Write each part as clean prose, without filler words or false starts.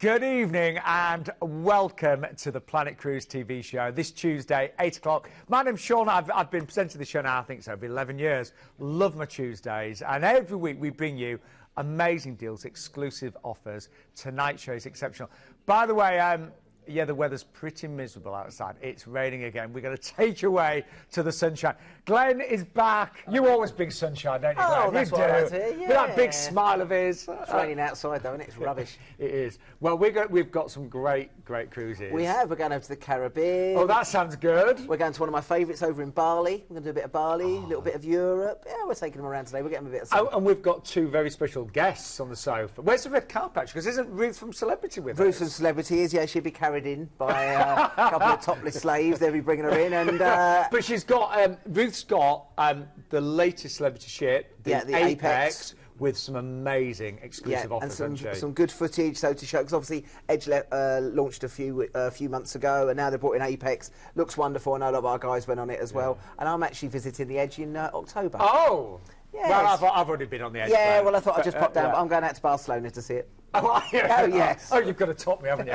Good evening and welcome to the Planet Cruise TV show. This Tuesday, 8 o'clock. My name's Sean. I've been presenting the show now, I think so, for 11 years. Love my Tuesdays. And every week we bring you amazing deals, exclusive offers. Tonight's show is exceptional. By the way, yeah, the weather's pretty miserable outside. It's raining again. We're going to take you away to the sunshine. Glenn is back. You always bring sunshine, don't you, Glenn? Oh, that's you what I like to hear, With that big smile of his. It's raining outside, though, and it's rubbish. It is. Well, we've got some great cruises. We have. We're going over to the Caribbean. Oh, that sounds good. We're going to one of my favourites over in Bali. We're going to do a bit of Bali, a little bit of Europe. Yeah, we're taking them around today. We're getting them a bit of sun. Oh, and we've got two very special guests on the sofa. Where's the red carpet? Because isn't Ruth from Celebrity with us? Ruth from Celebrity is, yeah, she'll be carried in by a couple of topless slaves. They'll be bringing her in. And but she's got, Ruth's got the latest celebrity ship, the Apex, with some amazing exclusive offers, and some good footage, so to show, because obviously Edge launched a few months ago, and now they've brought in Apex. Looks wonderful. I know a lot of our guys went on it as well, and I'm actually visiting the Edge in October. Oh! Yes. Well, I've already been on the Edge. Yeah, well, I thought I'd just pop down, but I'm going out to Barcelona to see it. Oh, yes. Oh, you've got to top me, haven't you?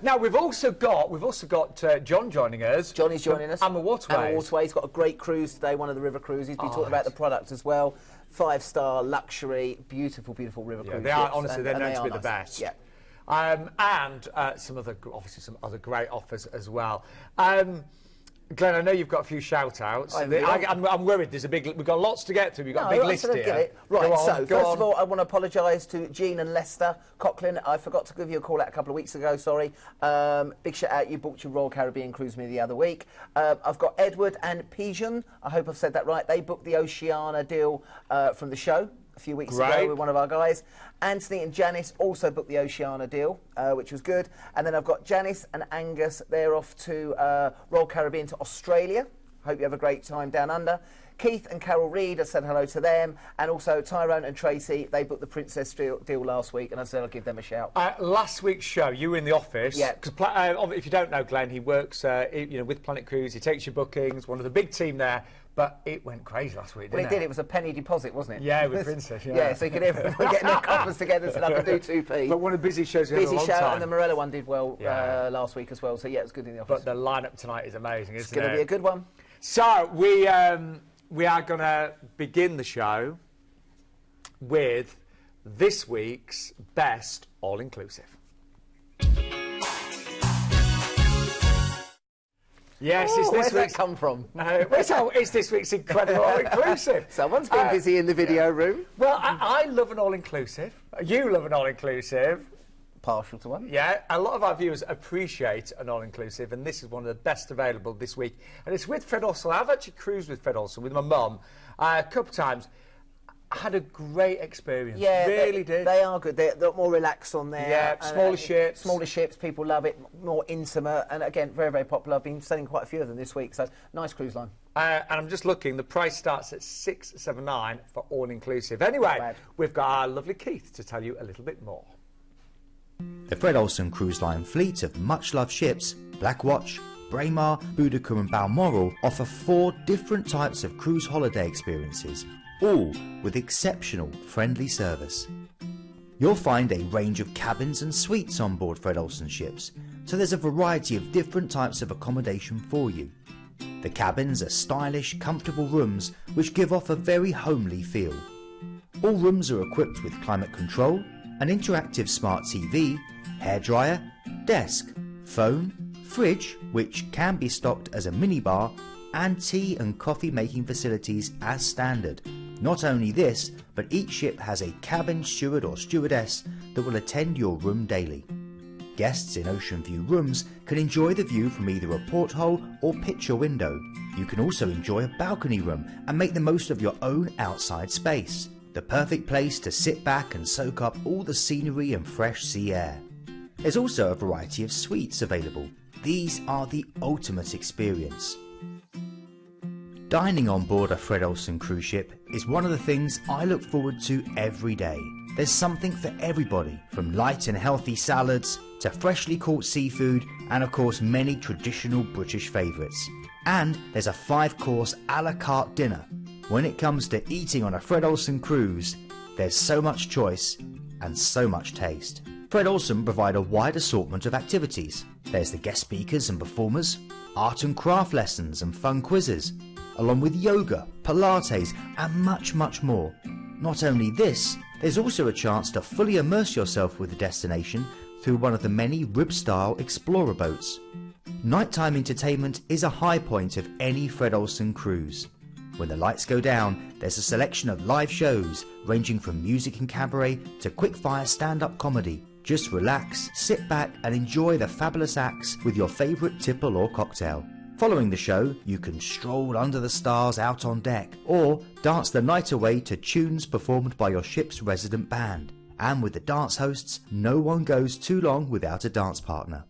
Now we've also got John joining us. Johnny's joining us. AMA Waterways. AMA Waterways got a great cruise today, one of the river cruises. We talked about the product as well. 5-star luxury, beautiful, beautiful river cruise. They are honestly, they're known to be the best. Yeah. And some other great offers as well. Glenn, I know you've got a few shout-outs. I'm worried. We've got lots to get through. We've got a big list here. Right, so first of all, I want to apologise to Jean and Lester Coughlin. I forgot to give you a call out a couple of weeks ago, sorry. Big shout-out, you booked your Royal Caribbean cruise with me the other week. I've got Edward and Pigeon. I hope I've said that right. They booked the Oceania deal from the show a few weeks ago with one of our guys. Anthony and Janice also booked the Oceania deal, which was good. And then I've got Janice and Angus. They're off to Royal Caribbean to Australia. Hope you have a great time down under. Keith and Carol Reid, I said hello to them. And also Tyrone and Tracy, they booked the Princess deal last week, and I said I'll give them a shout. Last week's show, you were in the office. Yeah. Because if you don't know Glenn, he works with Planet Cruise. He takes your bookings, one of the big team there. But it went crazy last week, didn't it? Well, it did. It was a penny deposit, wasn't it? Yeah, with Princess, yeah. Yeah, so you could everyone getting their coffers together so I could do 2p. But one of the busy shows we had in a long time. And the Morella one did well last week as well. So, yeah, it was good in the office. But the lineup tonight is amazing, isn't it? It's going to be a good one. So, we are going to begin the show with this week's best all-inclusive. Yes, it's this week's... Where's that come from? It's this week's incredible all-inclusive. Someone's been busy in the video room. Well, I love an all-inclusive. You love an all-inclusive. Partial to one. Yeah, a lot of our viewers appreciate an all-inclusive, and this is one of the best available this week. And it's with Fred Olsen. I've actually cruised with Fred Olsen with my mum a couple of times. I had a great experience. Yeah, really did. They are good. They're more relaxed on there. Yeah, smaller ships. Smaller ships, people love it. More intimate, and again, very, very popular. I've been selling quite a few of them this week, so nice cruise line. And I'm just looking, the price starts at $679 for all-inclusive. Anyway, we've got our lovely Keith to tell you a little bit more. The Fred Olsen Cruise Line fleet of much-loved ships, Blackwatch, Braemar, Boudicca and Balmoral, offer 4 different types of cruise holiday experiences, all with exceptional friendly service. You'll find a range of cabins and suites on board Fred Olsen ships, so there's a variety of different types of accommodation for you. The cabins are stylish, comfortable rooms which give off a very homely feel. All rooms are equipped with climate control, an interactive smart TV, hairdryer, desk, phone, fridge which can be stocked as a minibar, and tea and coffee making facilities as standard. Not only this, but each ship has a cabin steward or stewardess that will attend your room daily. Guests in ocean view rooms can enjoy the view from either a porthole or picture window. You can also enjoy a balcony room and make the most of your own outside space. The perfect place to sit back and soak up all the scenery and fresh sea air. There's also a variety of suites available. These are the ultimate experience. Dining on board a Fred Olsen cruise ship is one of the things I look forward to every day. There's something for everybody, from light and healthy salads to freshly caught seafood and of course many traditional British favourites. And there's a 5-course a la carte dinner. When it comes to eating on a Fred Olsen cruise, there's so much choice and so much taste. Fred Olsen provide a wide assortment of activities. There's the guest speakers and performers, art and craft lessons and fun quizzes, along with yoga, Pilates and much more. Not only this, there's also a chance to fully immerse yourself with the destination through one of the many rib-style explorer boats. Nighttime entertainment is a high point of any Fred Olsen cruise. When the lights go down, there's a selection of live shows ranging from music and cabaret to quick-fire stand-up comedy. Just relax, sit back and enjoy the fabulous acts with your favourite tipple or cocktail. Following the show, you can stroll under the stars out on deck or dance the night away to tunes performed by your ship's resident band. And with the dance hosts, no one goes too long without a dance partner.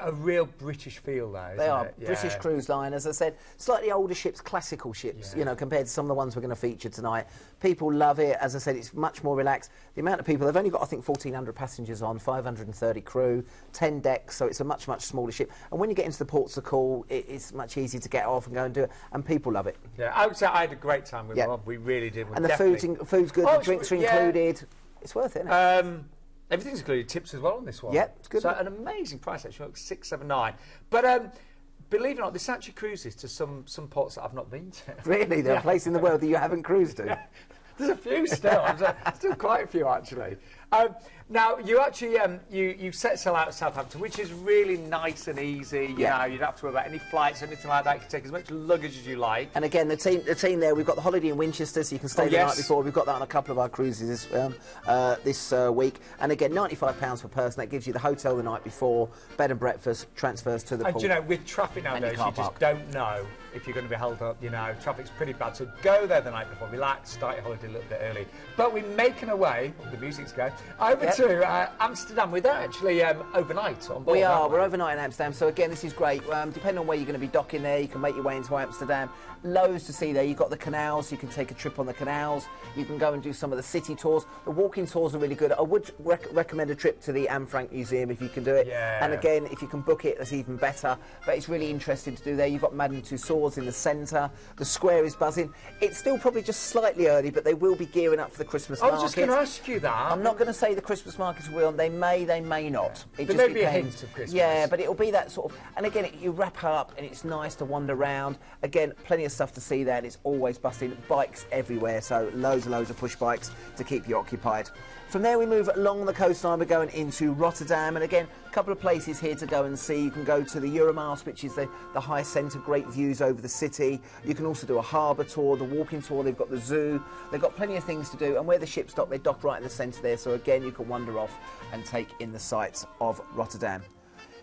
A real British feel there, They are. it? British Cruise Line, as I said, slightly older ships, classical ships, you know, compared to some of the ones we're going to feature tonight. People love it. As I said, it's much more relaxed. The amount of people, they've only got, I think, 1,400 passengers on, 530 crew, 10 decks, so it's a much smaller ship. And when you get into the ports of call, it's much easier to get off and go and do it, and people love it. Yeah, I would say I had a great time with Rob. We really did. And the food's good, the drinks are included. It's worth it, isn't it? Everything's included, tips as well on this one. Yeah, it's good. So an amazing price actually, like $679. But believe it or not, this actually cruises to some ports that I've not been to. Really? There are places in the world that you haven't cruised to? Yeah. There's a few still. Still quite a few actually. Now you actually you set sail out of Southampton, which is really nice and easy. You know, you don't have to worry about any flights or anything like that. You can take as much luggage as you like. And again, the team there, we've got the holiday in Winchester, so you can stay the night before. We've got that on a couple of our cruises this week. And again, £95 per person. That gives you the hotel the night before, bed and breakfast, transfers to the port. And you know, with traffic nowadays, you just don't know if you're going to be held up. You know, traffic's pretty bad. So go there the night before, relax, start your holiday a little bit early. But we're making our way, the music's going, over to Amsterdam. We're there actually overnight on board. We are. We're overnight in Amsterdam. So again, this is great. Depending on where you're going to be docking there, you can make your way into Amsterdam. Loads to see there. You've got the canals. You can take a trip on the canals. You can go and do some of the city tours. The walking tours are really good. I would recommend a trip to the Anne Frank Museum if you can do it. Yeah. And again, if you can book it, that's even better. But it's really interesting to do there. You've got Madame Tussauds in the centre. The square is buzzing. It's still probably just slightly early, but they will be gearing up for the Christmas market. I was just going to ask you that. I'm not going to say the Christmas markets will. They may not. It there just may be a depends. hint of Christmas. Yeah, but it'll be that sort of... And again, you wrap up and it's nice to wander around. Again, plenty of stuff to see there and it's always busting. Bikes everywhere, so loads and loads of push bikes to keep you occupied. From there we move along the coastline. We're going into Rotterdam, and again, a couple of places here to go and see. You can go to the Euromast, which is the high centre, great views over the city. You can also do a harbour tour, the walking tour. They've got the zoo. They've got plenty of things to do, and where the ships dock, they dock right in the centre there, so again, you can wander off and take in the sights of Rotterdam.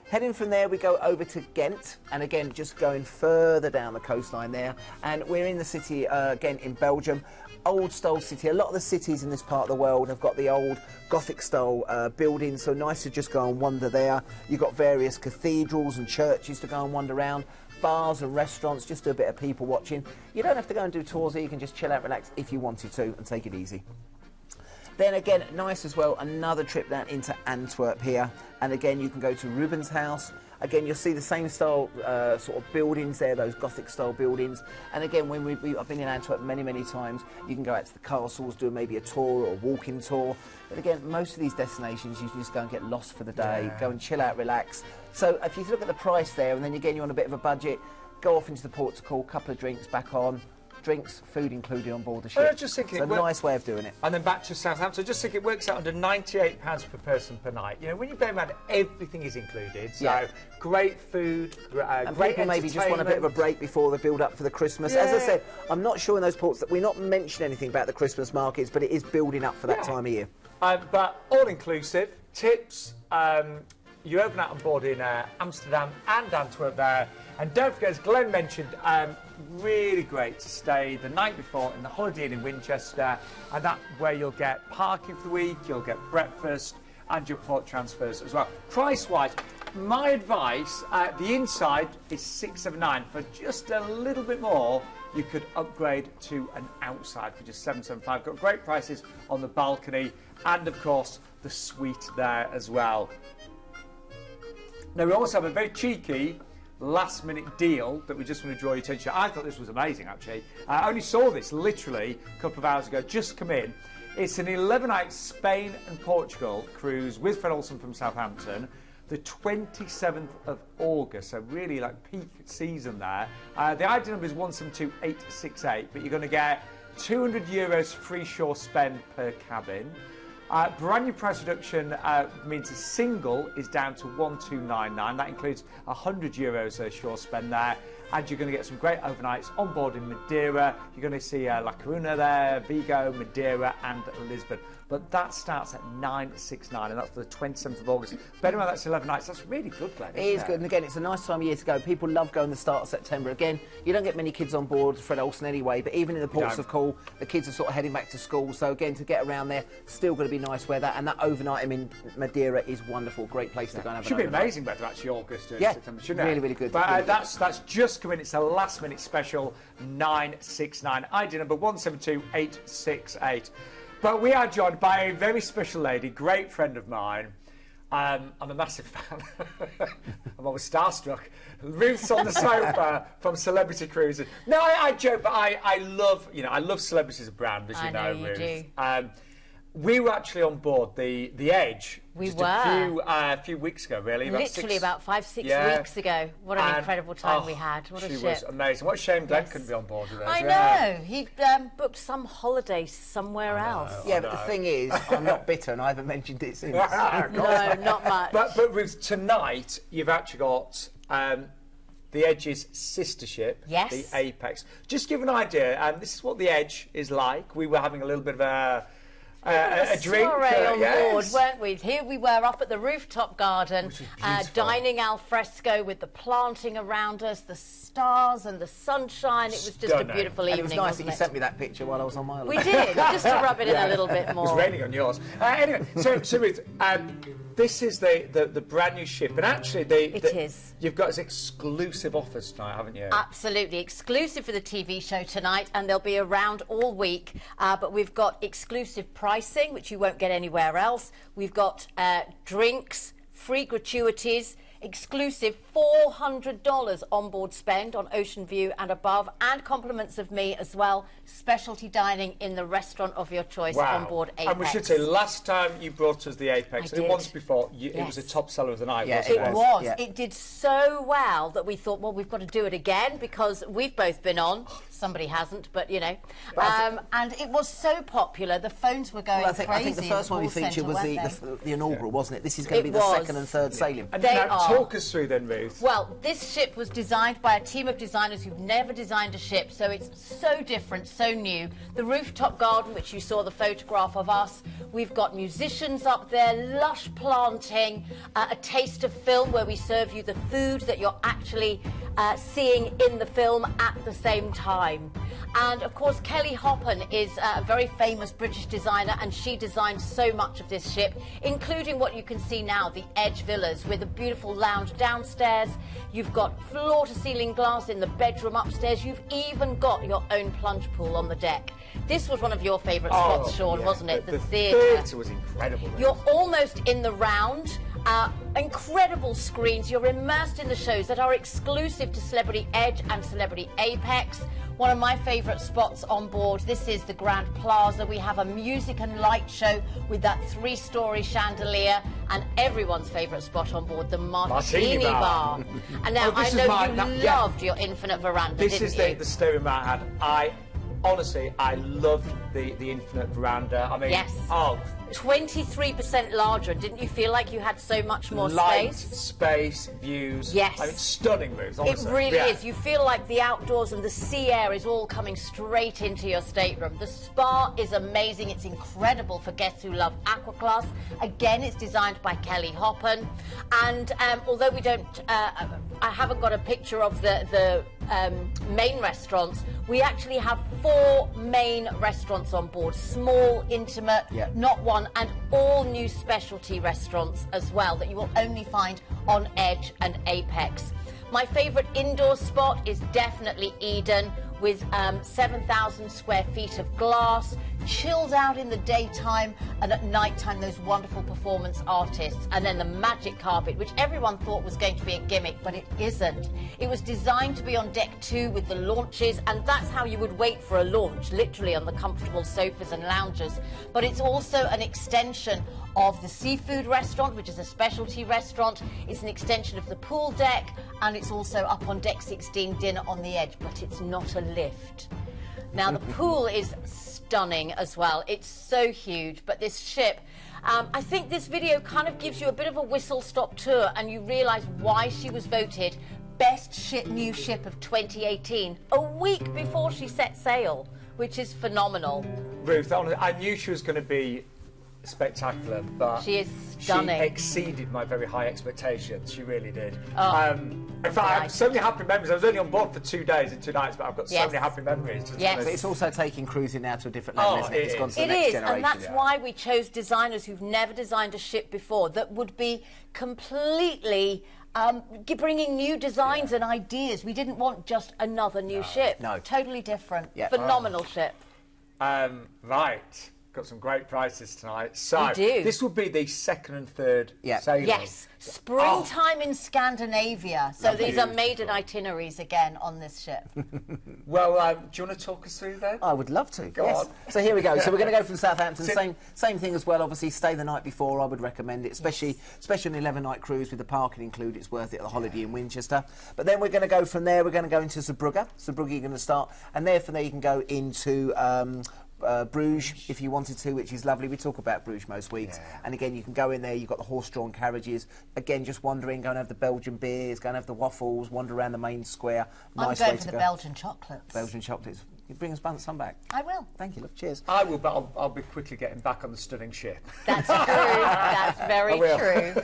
Heading from there, we go over to Ghent, and again, just going further down the coastline there, and we're in the city, again, in Belgium. Old-style city. A lot of the cities in this part of the world have got the old Gothic-style buildings, so nice to just go and wander there. You've got various cathedrals and churches to go and wander around, bars and restaurants, just do a bit of people watching. You don't have to go and do tours here, you can just chill out, relax if you wanted to, and take it easy. Then again, nice as well, another trip down into Antwerp here. And again, you can go to Rubens House. Again, you'll see the same style sort of buildings there, those Gothic style buildings. And again, when I've been in Antwerp many times, you can go out to the castles, do maybe a tour or a walking tour. But again, most of these destinations, you can just go and get lost for the day, go and chill out, relax. So if you look at the price there, and then again, you're on a bit of a budget, go off into the port to call, couple of drinks, back on. Drinks, food included on board the ship. I was just thinking, it's a nice way of doing it. And then back to Southampton. Just think it works out under £98 per person per night. You know, when you bear in mind everything is included, so great food, and great people maybe just want a bit of a break before they build up for the Christmas. As I said, I'm not sure in those ports that we're not mentioning anything about the Christmas markets, but it is building up for that time of year. But all inclusive, tips. You open out on board in Amsterdam and Antwerp there. And don't forget, as Glenn mentioned, really great to stay the night before in the Holiday Inn in Winchester, and that's where you'll get parking for the week, you'll get breakfast, and your port transfers as well. Price-wise, my advice, the inside is $679. For just a little bit more, you could upgrade to an outside for just $775. Got great prices on the balcony, and of course, the suite there as well. Now, we also have a very cheeky last-minute deal that we just want to draw your attention to. I thought this was amazing, actually. I only saw this literally a couple of hours ago, just come in. It's an 11-night Spain and Portugal cruise with Fred Olsen from Southampton. The 27th of August, so really like peak season there. The ID number is 172868, but you're going to get €200 free shore spend per cabin. Brand new price reduction means a single is down to 1299. That includes €100 shore spend there. And you're going to get some great overnights on board in Madeira. You're going to see La Coruna there, Vigo, Madeira and Lisbon. But that starts at 969, and that's for the 27th of August. Bear in mind, that's 11 nights. That's really good, Glenn. It is good, and again, it's a nice time of year to go. People love going the start of September. Again, you don't get many kids on board Fred Olsen anyway, but even in the ports of call, the kids are sort of heading back to school. So again, to get around there, still going to be nice weather. And that overnight, I mean, Madeira is wonderful. Great place to go and have an overnight. Should be amazing weather, actually, August and September, shouldn't it? Really, really good. But really that's just come in. It's a last-minute special, 969. ID number 172868. But we are joined by a very special lady, great friend of mine. I'm a massive fan. I'm always starstruck. Ruth's on the sofa from Celebrity Cruises. No, I joke, but I love, I love celebrities as a brand, as you know, Ruth. Do. We were actually on board the Edge. We just were. A few weeks ago, really. Literally about 5-6 weeks ago. What an incredible time we had. What a ship. She was amazing. What a shame Glenn couldn't be on board with us. I know. He'd booked some holiday somewhere else. Yeah, but the thing is, I'm not bitter, and I haven't mentioned it since. No, not much. But with tonight, you've actually got the Edge's sister ship, the Apex. Just give an idea, and this is what the Edge is like. We were having a little bit of a drink on board, weren't we? Here we were up at the rooftop garden, dining al fresco with the planting around us, the stars and the sunshine. It was just a beautiful evening. It was nice that you sent me that picture while I was on my holiday. We did, just to rub it in a little bit more. It was raining on yours. Anyway, so Ruth, this is the brand new ship, and actually it is. You've got some exclusive offers tonight, haven't you? Absolutely, exclusive for the TV show tonight, and they'll be around all week. But we've got exclusive pricing, which you won't get anywhere else. We've got drinks, free gratuities, exclusive $400 onboard spend on Ocean View and above, and compliments of me as well. Specialty dining in the restaurant of your choice on board Apex. And we should say, last time you brought us the Apex, and once before, it was a top seller of the night, wasn't it? It was. Yeah. It did so well that we thought, well, we've got to do it again, because we've both been on. Somebody hasn't, but you know. And it was so popular, the phones were going crazy. I think the first one we featured was the inaugural, wasn't it? This is going to be the second and third sailing. And now, talk us through then, Ruth. Well, this ship was designed by a team of designers who've never designed a ship, so it's so different, so new. The rooftop garden, which you saw the photograph of us, we've got musicians up there, lush planting, a taste of film where we serve you the food that you're actually seeing in the film at the same time. And of course, Kelly Hoppen is a very famous British designer, and she designed so much of this ship, including what you can see now, the Edge Villas, with a beautiful lounge downstairs. You've got floor-to-ceiling glass in the bedroom upstairs. You've even got your own plunge pool on the deck. This was one of your favourite spots, Sean, wasn't it? The theatre was incredible. You're almost in the round. Incredible screens. You're immersed in the shows that are exclusive to Celebrity Edge and Celebrity Apex. One of my favourite spots on board, this is the Grand Plaza. We have a music and light show with that 3-story chandelier, and everyone's favourite spot on board, the Martini Bar. And now, I know you loved your infinite veranda, This is the stateroom I had. Honestly, I loved the infinite veranda. I mean, 23% larger. Didn't you feel like you had so much more space, views. Yes. I mean, stunning moves, honestly. It really is. You feel like the outdoors and the sea air is all coming straight into your stateroom. The spa is amazing. It's incredible for guests who love aqua class. Again, it's designed by Kelly Hoppen. And although we don't, I haven't got a picture of the main restaurants, we actually have 4 main restaurants on board. Small, intimate, not one, and all new specialty restaurants as well that you will only find on Edge and Apex. My favourite indoor spot is definitely Eden, with 7,000 square feet of glass, chilled out in the daytime, and at night time those wonderful performance artists, and then the magic carpet, which everyone thought was going to be a gimmick, but it isn't. It was designed to be on deck 2 with the launches, and that's how you would wait for a launch, literally on the comfortable sofas and lounges. But it's also an extension of the seafood restaurant, which is a specialty restaurant. It's an extension of the pool deck, and it's also up on deck 16, dinner on the edge, but it's not a lift. Now, the pool is stunning as well. It's so huge, but this ship, I think this video kind of gives you a bit of a whistle-stop tour, and you realise why she was voted Best New Ship of 2018, a week before she set sail, which is phenomenal. Ruth, I knew she was going to be spectacular, but she is stunning. She exceeded my very high expectations. She really did. Oh, in fact, I have so many happy memories. I was only on board for 2 days and 2 nights, but I've got so many happy memories. Yes. But it's also taking cruising now to a different level, isn't it? It's gone to the next generation. And that's why we chose designers who've never designed a ship before, that would be completely bringing new designs and ideas. We didn't want just another new ship. No. Totally different. Yeah. Phenomenal ship. Right. Got some great prizes tonight. So we do. This will be the second and third sailing. Yes, springtime in Scandinavia. So these are maiden itineraries again on this ship. Well, do you want to talk us through that? I would love to. Go on. So here we go. So we're going to go from Southampton. Same thing as well. Obviously, stay the night before. I would recommend it, especially an 11-night cruise with the parking included. It's worth it at the Holiday in Winchester. But then we're going to go from there. We're going to go into Zeebrugge. Zeebrugge, you're going to start, and from there you can go into Bruges if you wanted to, which is lovely. We talk about Bruges most weeks, and again you can go in there. You've got the horse-drawn carriages. Again, just wandering, go and have the Belgian beers, go and have the waffles, wander around the main square. Nice I'm way going to for go. the Belgian chocolates. Belgian chocolates. You bring us some back. I will. Thank you, love. Cheers. I will, but I'll be quickly getting back on the stunning ship. That's true. That's very true.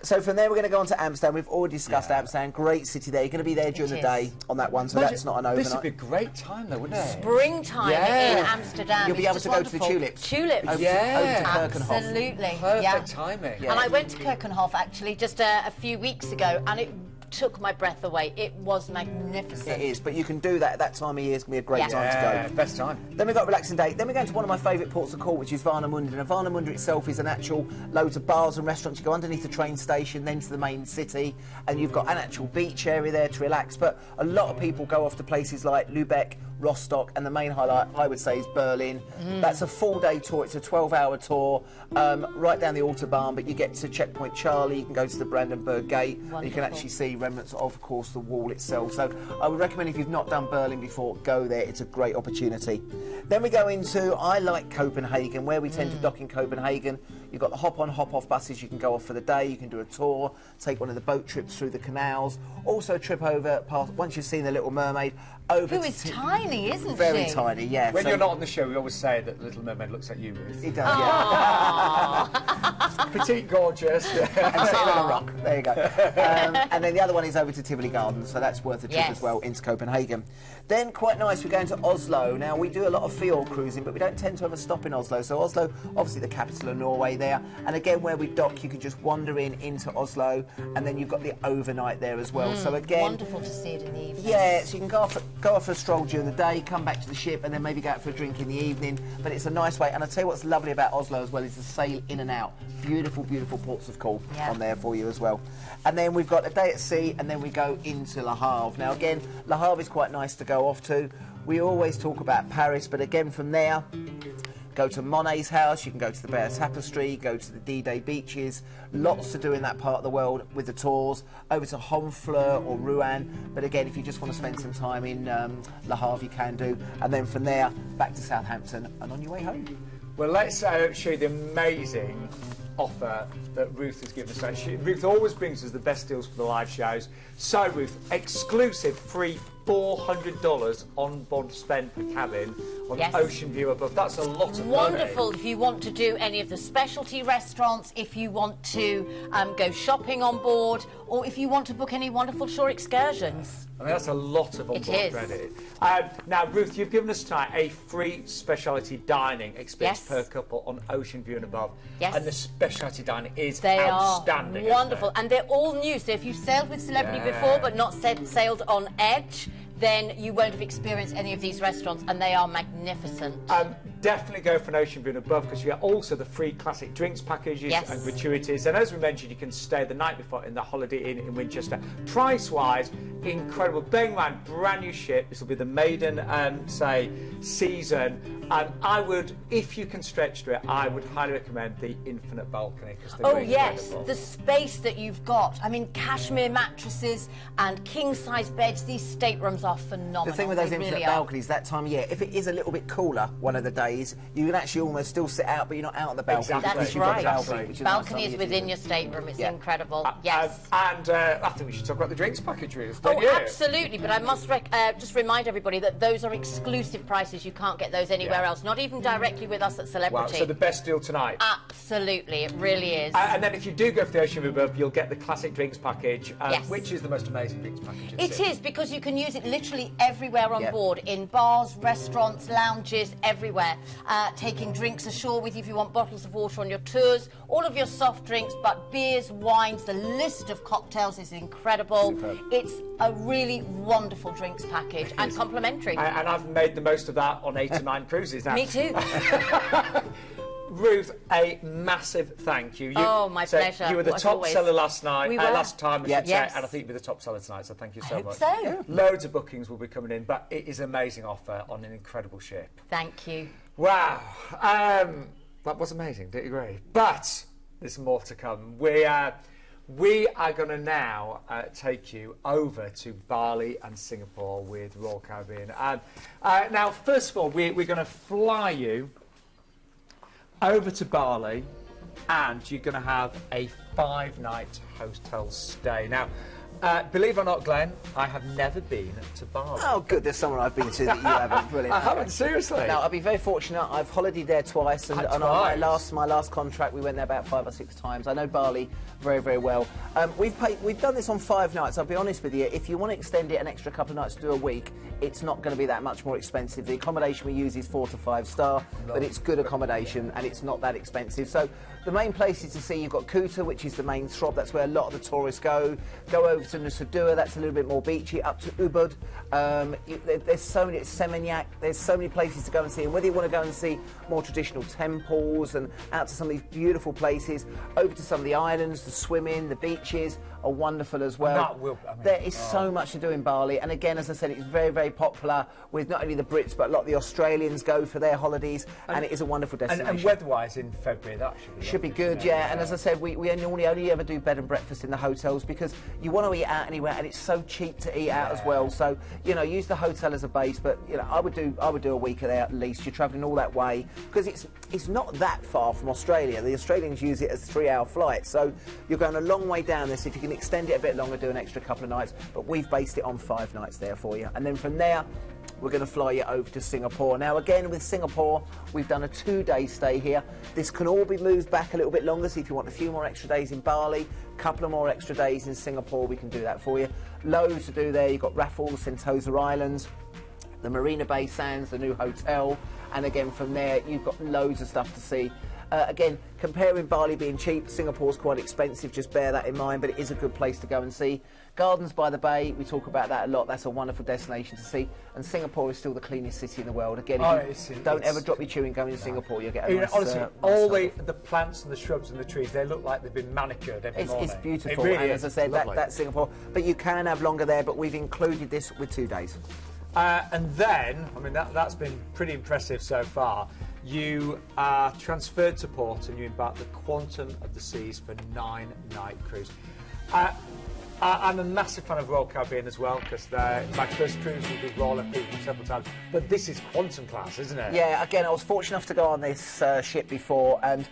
So from there we're going to go on to Amsterdam. We've already discussed Amsterdam. Great city there. You're going to be there during the day on that one, so that's not an overnight. This would be a great time though, wouldn't it? Springtime in Amsterdam. You'll be able to go to the tulips. Tulips. Over to Keukenhof. Absolutely. Perfect timing. Yeah. And I went to Keukenhof actually just a few weeks ago, and it took my breath away. It was magnificent. It is, but you can do that at that time of year. It's going to be a great time to go. Best time. Then we've got a relaxing day. Then we're going to one of my favourite ports of call, which is Warnemünde. And Warnemünde itself is an actual loads of bars and restaurants. You go underneath the train station, then to the main city, and you've got an actual beach area there to relax. But a lot of people go off to places like Lübeck, Rostock, and the main highlight, I would say, is Berlin. That's a full-day tour. It's a 12-hour tour right down the Autobahn, but you get to Checkpoint Charlie, you can go to the Brandenburg Gate, and you can actually see remnants of course, the wall itself. So I would recommend, if you've not done Berlin before, go there. It's a great opportunity. Then we go into, I like Copenhagen, where we tend to dock in Copenhagen. You've got the hop-on, hop-off buses. You can go off for the day. You can do a tour, take one of the boat trips through the canals. Also a trip over past, once you've seen the Little Mermaid, over Who is tiny, isn't she? Very tiny, yeah. When you're not on the show, we always say that the Little Mermaid looks like you, Ruth. It does, yeah. Petite, gorgeous. And sitting on a rock. There you go. And then the other one is over to Tivoli Gardens, so that's worth a trip as well into Copenhagen. Then, quite nice, we're going to Oslo. Now, we do a lot of fjord cruising, but we don't tend to have a stop in Oslo. So Oslo, obviously the capital of Norway there. And again, where we dock, you can just wander into Oslo, and then you've got the overnight there as well. So again, wonderful to see it in the evening. Yeah, so you can go off for a stroll during the day, come back to the ship, and then maybe go out for a drink in the evening. But it's a nice way. And I'll tell you what's lovely about Oslo as well is the sail in and out. Beautiful, beautiful ports of call on there for you as well. And then we've got a day at sea, and then we go into Le Havre. Now again, Le Havre is quite nice to go off to. We always talk about Paris, but again from there, go to Monet's house, you can go to the Bear Tapestry, go to the D-Day beaches. Lots to do in that part of the world with the tours. Over to Honfleur or Rouen. But again, if you just want to spend some time in Le Havre, you can do. And then from there, back to Southampton and on your way home. Well, let's show you the amazing offer that Ruth has given us. Ruth always brings us the best deals for the live shows. So, Ruth, exclusive free $400 on-board spend per cabin on Ocean View above. That's a lot of money. Wonderful if you want to do any of the specialty restaurants, if you want to go shopping on board, or if you want to book any wonderful shore excursions. I mean, that's a lot of on-board credit. Now, Ruth, you've given us tonight a free specialty dining experience per couple on Ocean View and above. Yes. And the specialty dining is outstanding. outstanding. Wonderful. And they're all new. So if you've sailed with Celebrity before but not sailed on Edge, then you won't have experienced any of these restaurants, and they are magnificent. definitely go for an ocean view and above, because you get also the free classic drinks packages and gratuities. And as we mentioned, you can stay the night before in the Holiday Inn in Winchester. Price-wise, incredible. Bearing in mind, brand new ship. This will be the maiden, season. And I would, if you can stretch to it, I would highly recommend the infinite balcony. Oh yes, the space that you've got. I mean, cashmere mattresses and king-size beds. These staterooms are phenomenal. The thing with those infinite balconies, that time of year, if it is a little bit cooler one of the days, you can actually almost still sit out, but you're not out on the balcony. Exactly. That's right. Balcony is within your stateroom. It's incredible. Yes. And I think we should talk about the drinks package, really. Absolutely. But I must just remind everybody that those are exclusive prices. You can't get those anywhere else, not even directly with us at Celebrity. Wow, so the best deal tonight. Absolutely, it really is. And then if you do go for the ocean above, you'll get the classic drinks package, which is the most amazing drinks package. It is, because you can use it literally everywhere on board, in bars, restaurants, lounges, everywhere. Taking drinks ashore with you if you want bottles of water on your tours, all of your soft drinks, but beers, wines, the list of cocktails is incredible. Superb. It's a really wonderful drinks package and complimentary. And I've made the most of that on 8 to 9 cruises now. Me too. Ruth, a massive thank you. My pleasure. You were the top seller last night, We were. last time, Yes. and I think you'll be the top seller tonight, so thank you so much. I hope so. Loads of bookings will be coming in, but it is an amazing offer on an incredible ship. Thank you. Wow. That was amazing, don't you agree? But there's more to come. We are going to now take you over to Bali and Singapore with Royal Caribbean. Now, first of all, we're going to fly you over to Bali, and you're going to have a 5-night hotel stay. Now, believe it or not, Glenn, I have never been to Bali. Oh, good. There's somewhere I've been to that you haven't. Brilliant. I haven't, seriously. No, I've been very fortunate. I've holidayed there twice, and on my last contract, we went there about 5 or 6 times. I know Bali very, very well. We've done this on 5 nights. I'll be honest with you. If you want to extend it an extra couple of nights to do a week, it's not going to be that much more expensive. The accommodation we use is 4 to 5 star, but it's good accommodation and it's not that expensive. So the main places to see, you've got Kuta, which is the main throb. That's where a lot of the tourists go. Go over to Nusa Dua, that's a little bit more beachy. Up to Ubud, there's so many, Seminyak, there's so many places to go and see. And whether you want to go and see more traditional temples and out to some of these beautiful places, over to some of the islands, the swimming, the beaches are wonderful as well. There is so much to do in Bali, and again, as I said, it's very, very popular with not only the Brits but a lot of the Australians go for their holidays, and it is a wonderful destination. And weather-wise in February, that should be good, yeah. And as I said, we normally only ever do bed and breakfast in the hotels because you want to eat out anywhere, and it's so cheap to eat out as well. So use the hotel as a base, but I would do a week there at least. You're travelling all that way because it's not that far from Australia. The Australians use it as 3-hour flights, so you're going a long way down this. If you can extend it a bit longer, do an extra couple of nights, but we've based it on 5 nights there for you, and then from there we're going to fly you over to Singapore. Now again, with Singapore, we've done a 2-day stay here. This can all be moved back a little bit longer, so if you want a few more extra days in Bali, a couple of more extra days in Singapore, we can do that for you. Loads to do there. You've got Raffles, Sentosa Islands, the Marina Bay Sands, the new hotel, and again from there you've got loads of stuff to see. Again, comparing Bali being cheap, Singapore's quite expensive, just bear that in mind, but it is a good place to go and see. Gardens by the Bay, we talk about that a lot, that's a wonderful destination to see, and Singapore is still the cleanest city in the world. Again, don't ever drop your chewing gum in Singapore, you'll get a nice, honestly, nice all the plants and the shrubs and the trees, they look like they've been manicured every morning. It's beautiful, really and as I said, that's Singapore, but you can have longer there, but we've included this with 2 days. And then, I mean, that's been pretty impressive so far. You are transferred to port and you embark the Quantum of the Seas for 9-night cruise. I'm a massive fan of Royal Caribbean as well, because my first cruise will be Royal FP several times, but this is Quantum class, isn't it? Yeah, again, I was fortunate enough to go on this ship before, and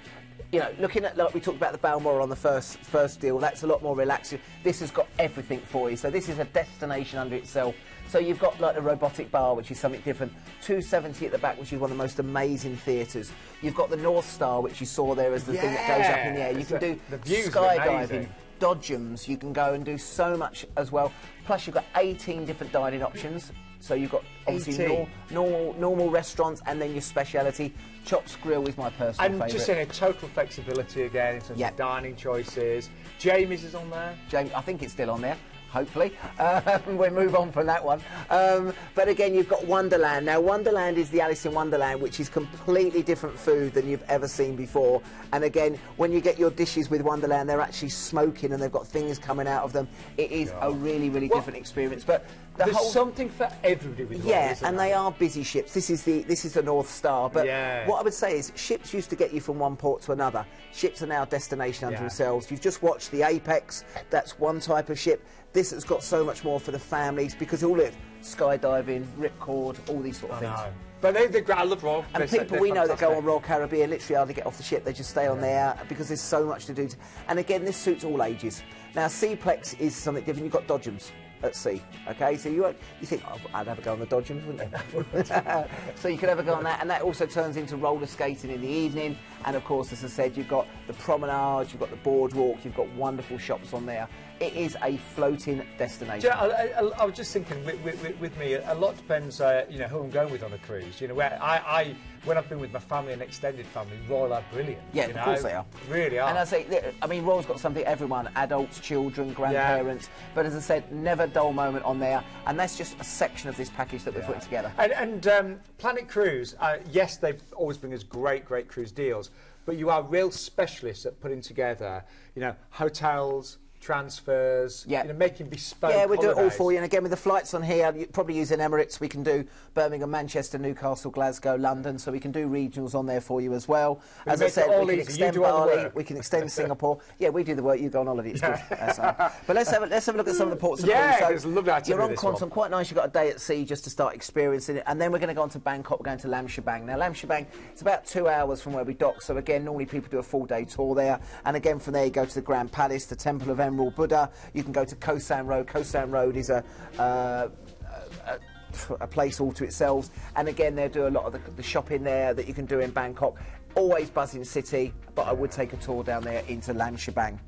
looking at, like we talked about the Balmoral on the first deal, that's a lot more relaxing. This has got everything for you, so this is a destination unto itself. So you've got like a robotic bar, which is something different. 270 at the back, which is one of the most amazing theatres. You've got the North Star, which you saw there as the thing that goes up in the air. You can do skydiving, dodgems. You can go and do so much as well. Plus, you've got 18 different dining options. So you've got obviously normal restaurants, and then your speciality. Chops Grill is my personal favourite. And just in a total flexibility again in terms of dining choices. Jamie's is on there. I think it's still on there. hopefully. We'll move on from that one. But again, you've got Wonderland. Now, Wonderland is the Alice in Wonderland, which is completely different food than you've ever seen before. And again, when you get your dishes with Wonderland, they're actually smoking and they've got things coming out of them. It is a really, really different experience. But there's something for everybody with and they are busy ships. This is the North Star. But what I would say is, ships used to get you from one port to another. Ships are now a destination unto themselves. You've just watched the Apex. That's one type of ship. This has got so much more for the families because all of skydiving, ripcord, all these sort of things. But I love Royal. And people we know that go on Royal Caribbean literally hardly get off the ship. They just stay on there because there's so much to do. And again, this suits all ages. Now, Seaplex is something different. You've got Dodgems at sea, okay? So you think, oh, I'd have a go on the Dodgems, wouldn't you? So you could have a go on that, and that also turns into roller skating in the evening. And of course, as I said, you've got the promenade, you've got the boardwalk, you've got wonderful shops on there. It is a floating destination. I was just thinking, with me, a lot depends, you know, who I'm going with on a cruise. You know, where when I've been with my family and extended family, Royal are brilliant. Yeah, of course they are. Really are. And I mean, Royal's got something for everyone, adults, children, grandparents. But as I said, never a dull moment on there. And that's just a section of this package that we're putting together. And Planet Cruise, yes, they always bring us great cruise deals, but you are real specialists at putting together, you know, hotels, transfers, you know, making bespoke we do it all holidays. for you. And again, with the flights on here, you're probably using Emirates. We can do Birmingham, Manchester, Newcastle, Glasgow, London. So we can do regionals on there for you as well. As I said, we can extend Bali, we can extend Singapore. Yeah, we do the work. You go on holiday. It's good. But let's have a look at some of the ports of cruise. So lovely itinerary. You're on Quantum, quite nice. You've got a day at sea just to start experiencing it, and then we're going to go on to Bangkok. We're going to Lamshebang. Now, Lamshebang, it's about 2 hours from where we dock. So again, normally people do a full-day tour there, and again from there you go to the Grand Palace, the Temple of Emerald Buddha. You can go to Koh San Road. Koh San Road is a place all to itself, and again they do a lot of the shopping there that you can do in Bangkok. Always buzzing city, but I would take a tour down there into Lamshebang.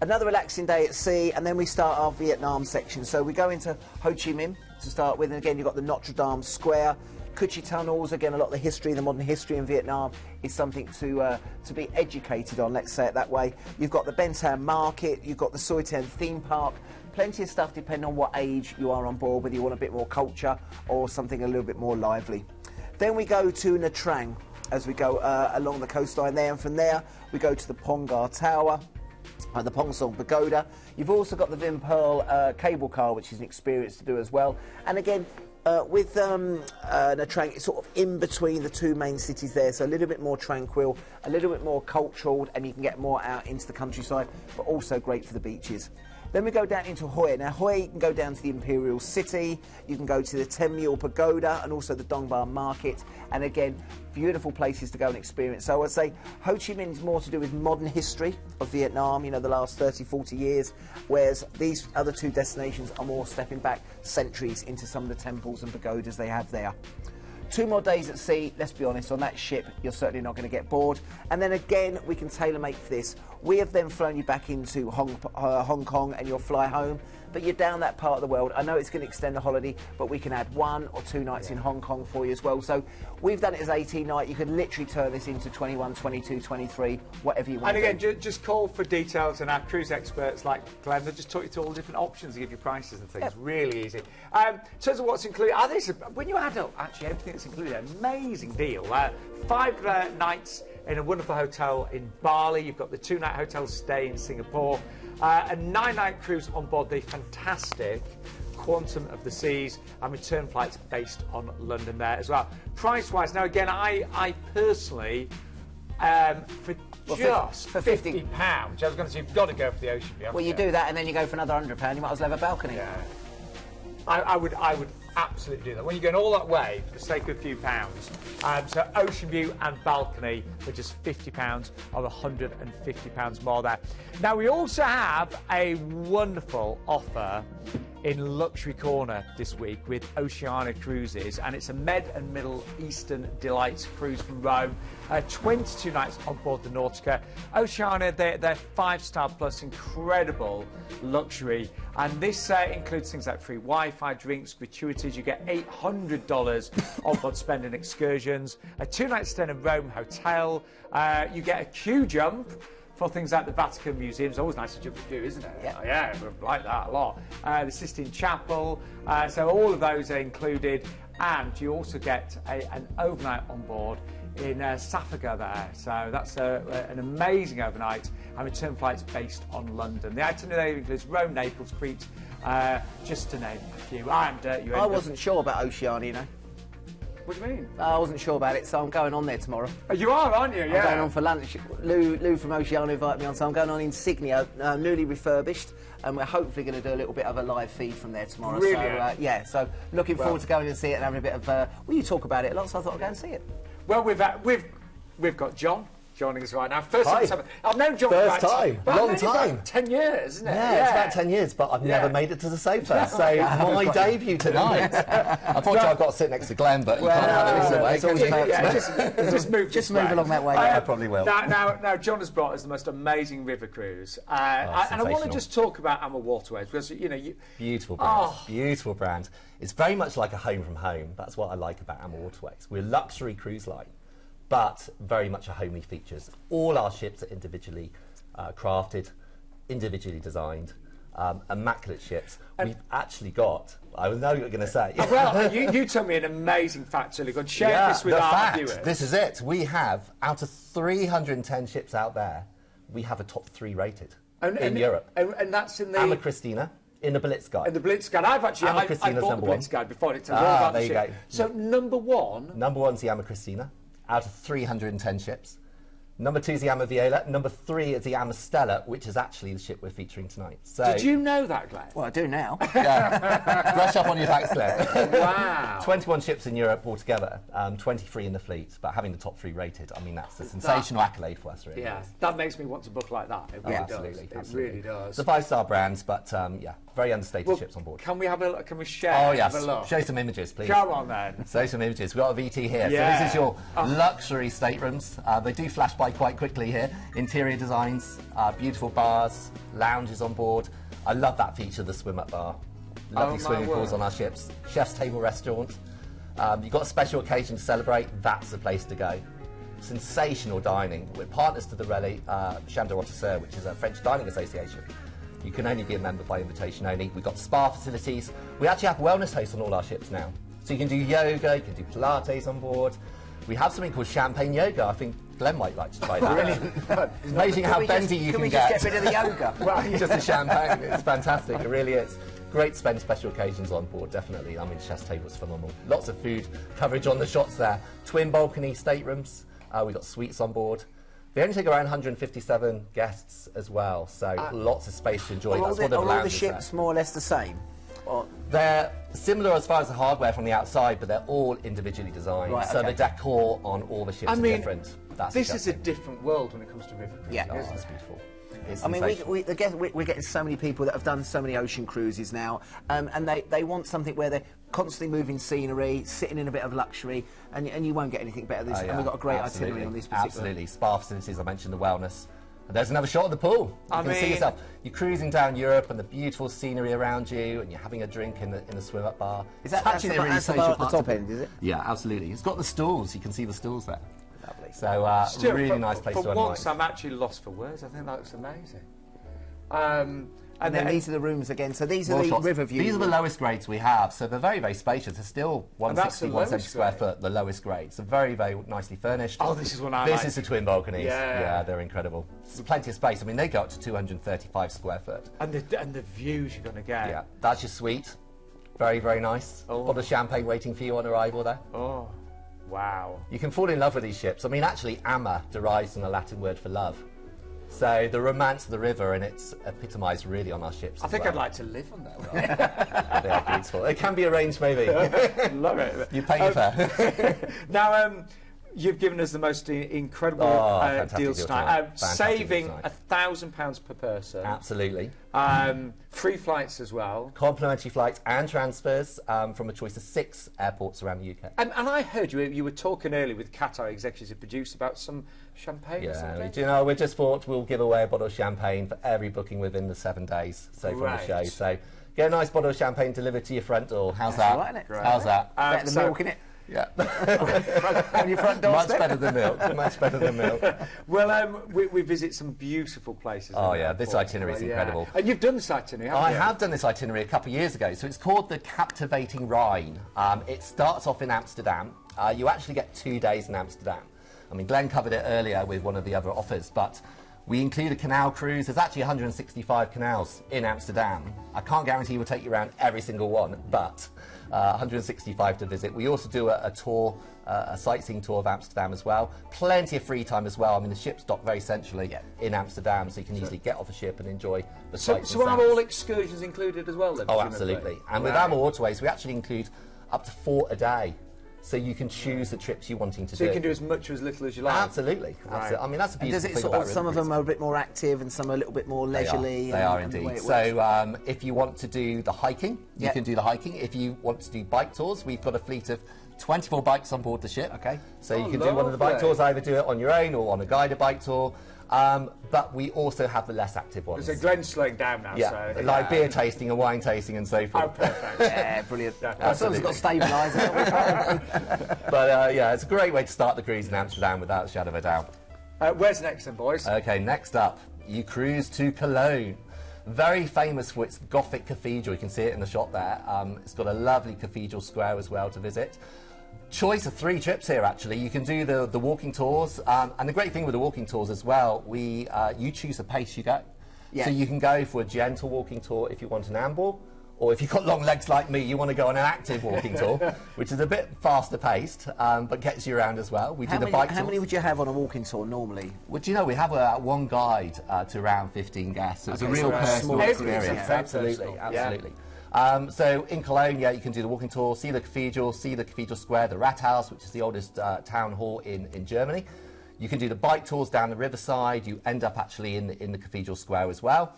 Another relaxing day at sea, and then we start our Vietnam section. So we go into Ho Chi Minh to start with, and again you've got the Notre Dame Square, Cu Chi tunnels. Again, a lot of the history, the modern history in Vietnam is something to be educated on, let's say it that way. You've got the Ben Thanh Market, you've got the Soi Tan theme park, plenty of stuff depending on what age you are on board, whether you want a bit more culture or something a little bit more lively. Then we go to Nha Trang as we go along the coastline there, and from there we go to the Pongar Tower, the Pong Song Pagoda. You've also got the Vin Pearl cable car, which is an experience to do as well. And again, with Nha Trang, it's sort of in between the two main cities there, so a little bit more tranquil, a little bit more cultural, and you can get more out into the countryside, but also great for the beaches. Then we go down into Hoi. Now, Hoi, you can go down to the Imperial City, you can go to the Ten Mule Pagoda, and also the Dong Bar Market. And again, beautiful places to go and experience. So I'd say Ho Chi Minh is more to do with modern history of Vietnam, you know, the last 30, 40 years, whereas these other two destinations are more stepping back centuries into some of the temples and pagodas they have there. 2 more days at sea, let's be honest, on that ship, you're certainly not going to get bored. And then again, we can tailor-make for this. We have then flown you back into Hong Kong and you'll fly home, but you're down that part of the world. I know it's going to extend the holiday, but we can add 1 or 2 nights in Hong Kong for you as well. So we've done it as 18 night. You can literally turn this into 21, 22, 23, whatever you want. And again, just call for details, and our cruise experts like Glenn, they'll just talk you through all the different options and give you prices and things. Really easy. In terms of what's included, when you add up actually everything that's included, amazing deal. 5 nights in a wonderful hotel in Bali. You've got the 2-night hotel stay in Singapore. A 9-night cruise on board the fantastic Quantum of the Seas, and return flights based on London there as well. Price-wise, now again, I personally, for £50, I was going to say, you've got to go for the ocean view. Well, you do that, and then you go for another £100, you might as well have a balcony. Yeah. I would absolutely do that. When you're going all that way for the sake of a few pounds, so ocean view and balcony for just £50 or £150 more there. Now, we also have a wonderful offer in Luxury Corner this week with Oceania Cruises, and it's a Med and Middle Eastern Delights cruise from Rome. 22 nights on board the Nautica. Oceania, they're 5-star plus, incredible luxury, and this includes things like free Wi-Fi, drinks, gratuities. You get $800 on board spending excursions, a 2-night stay in a Rome hotel. You get a queue jump for things like the Vatican Museum. It's always nice to jump through, isn't it? Yeah. Yeah, we like that a lot. The Sistine Chapel, so all of those are included, and you also get an overnight on board in Safaga there. So that's an amazing overnight, and return flights based on London. The itinerary includes Rome, Naples, Crete, just to name a few. I wasn't sure about Oceania, you know. What do you mean? I wasn't sure about it, so I'm going on there tomorrow. Oh, you are, aren't you? Yeah. I'm going on for lunch. Lou from Oceania invited me on, so I'm going on Insignia, newly refurbished, and we're hopefully going to do a little bit of a live feed from there tomorrow. Really? So, yeah, so looking forward to going and see it and having a bit of... well, you talk about it a lot, so I thought I'd go and see it. Well, we've got John joining us right now. First Hi. time. I've known John First for about time. well, Long time. about 10 years, isn't it? Yeah, it's about 10 years, but I've never made it to the sofa. So my debut tonight. Unfortunately, I've got to sit next to Glenn, but you can't have it away. It's always just move along that way. I probably will. Now, John has brought us the most amazing river cruise, and I want to just talk about Waterways because Beautiful brand. Beautiful brand. It's very much like a home from home. That's what I like about Waterways. We're a luxury cruise line, but very much a homely features. All our ships are individually crafted, individually designed, immaculate ships. We've actually got, I know what you're going to say. Well, you told me an amazing fact, so good. Share this with our viewers. This is it. We have, out of 310 ships out there, we have a top 3 rated in Europe. And that's in the... AMAStella, in the Blitz Guide. In the Blitz Guide. I bought the Blitz Guide before. It tells all about the ship. So number one... Number one's the AMAStella, out of 310 ships. Number 2 is the Viola. Number 3 is the AMAStella, which is actually the ship we're featuring tonight. So, did you know that, Glenn? Well, I do now. Yeah. Brush up on your facts, Glenn. Wow. 21 ships in Europe altogether, 23 in the fleet, but having the top 3 rated, I mean, that's a sensational accolade for us, really. Yeah, that makes me want to book like that. It really absolutely, does. absolutely. It really does. It's a 5-star brand, but yeah, very understated ships on board. Can we share? Oh, yes. Have a look? Show some images, please. Come on, then. Show some images. We've got a VT here. Yeah. So this is your luxury staterooms. They do flash by quite quickly here. Interior designs, beautiful bars, lounges on board. I love that feature, the swim-up bar. Lovely swimming pools on our ships. Chef's table restaurant. You've got a special occasion to celebrate, that's the place to go. Sensational dining. We're partners to the Relais Chambre de Rotterdam, which is a French dining association. You can only be a member by invitation only. We've got spa facilities. We actually have wellness hosts on all our ships now. So you can do yoga, you can do Pilates on board. We have something called champagne yoga. I think Glenn might like to try that. Brilliant. It's amazing how bendy you can get. get. Can we just get rid of the yoga? Well, just the champagne. It's fantastic. It really is. Great to spend special occasions on board, definitely. I mean, chef's table's phenomenal. Lots of food coverage on the shots there. Twin balcony staterooms. We've got suites on board. They only take around 157 guests as well, so lots of space to enjoy. That's what Are all the ships more or less the same? Or? They're similar as far as the hardware from the outside, but they're all individually designed. Right, so okay. the decor on all the ships are different. This is a different world when it comes to river. Yeah, it's beautiful. It's I mean, we're getting so many people that have done so many ocean cruises now, and they want something where they're constantly moving scenery, sitting in a bit of luxury, and you won't get anything better than this. And we've got a great itinerary on this particular. Absolutely. Spa facilities, I mentioned the wellness. And there's another shot of the pool. You can see yourself. You're cruising down Europe and the beautiful scenery around you, and you're having a drink in the swim-up bar. Is that that's the bar at the top end, is it? Yeah, absolutely. It's got the stools. You can see the stools there. Lovely. So, really nice place to unwind. For once, I'm actually lost for words. I think that looks amazing. And then these are the rooms again. So these are the river views. These are the lowest grades we have. So they're very, very spacious. They're still 160, 170 square foot, the lowest grade. So very, very nicely furnished. Oh, this is one I like. This is the twin balconies. Yeah, they're incredible. There's plenty of space. I mean, they go up to 235 square foot. And the views you're going to get. Yeah, that's your suite. Very, very nice. Oh. Bottle of champagne waiting for you on arrival there. Oh, wow. You can fall in love with these ships. I mean, actually, ama derives from the Latin word for love. So the romance of the river, and it's epitomised really on our ships. I think I'd like to live on that. They are beautiful. It can be arranged, maybe. Love it. You pay your fare. Now, you've given us the most incredible deals tonight. Saving £1,000 per person. Absolutely. Free flights as well. Complimentary flights and transfers from a choice of 6 airports around the UK. And I heard you were talking earlier with Qatar executive producer about some champagne or something. You know, we just thought we'll give away a bottle of champagne for every booking within the 7 days. So from the show. So get a nice bottle of champagne delivered to your front door. How's that? Right, isn't it? How's that? Better than milk, innit? Yeah. On your front Much doorstep. better than milk. Much better than milk. Well, we visit some beautiful places. Oh, in yeah, that this port. itinerary is Yeah. incredible. And you've done this itinerary, haven't I you? have done this itinerary a couple of years ago. So it's called the Captivating Rhine. It starts off in Amsterdam. You actually get 2 days in Amsterdam. I mean, Glenn covered it earlier with one of the other offers, but we include a canal cruise. There's actually 165 canals in Amsterdam. I can't guarantee we'll take you around every single one, but 165 to visit. We also do a tour, a sightseeing tour of Amsterdam as well. Plenty of free time as well. I mean, the ship's docked very centrally in Amsterdam, so you can easily get off a ship and enjoy the sights. So are all excursions included as well, then? Oh, presumably? absolutely. And with AMA Waterways, we actually include up to 4 a day. So you can choose the trips you're wanting to do. So you can do as much or as little as you like? Absolutely. Right. Absolutely. I mean, that's a And beautiful does it thing sort about of, some of them are a bit more active and some are a little bit more leisurely? They are and the way indeed. it works? So if you want to do the hiking, you Yeah. can do the hiking. If you want to do bike tours, we've got a fleet of 24 bikes on board the ship. Okay. So you Oh, can do one of the bike lovely. tours, either do it on your own or on a guided bike tour. But we also have the less active ones. So Glenn's slowing down now, Yeah, so... like beer tasting and wine tasting and so Oh, forth. perfect. Yeah, brilliant. Yeah, As long as it's got stabiliser. But yeah, it's a great way to start the cruise in Amsterdam without a shadow of a doubt. Where's next then, boys? Okay, next up, you cruise to Cologne. Very famous for its Gothic cathedral. You can see it in the shot there. It's got a lovely cathedral square as well to visit. Choice of 3 trips here, actually. You can do the walking tours. And the great thing with the walking tours as well, you choose the pace you go. Yeah. So you can go for a gentle walking tour if you want an amble, or if you've got long legs like me, you want to go on an active walking tour, which is a bit faster paced, but gets you around as well. We do the bike tours. How many would you have on a walking tour normally? Well, do you know, we have one guide to around 15 guests. So it's a Okay, real so personal small experience. experience, yeah. Absolutely, Personal, yeah. absolutely. So in Cologne, yeah, you can do the walking tour, see the cathedral square, the Rathaus, which is the oldest town hall in Germany. You can do the bike tours down the riverside. You end up actually in the cathedral square as well.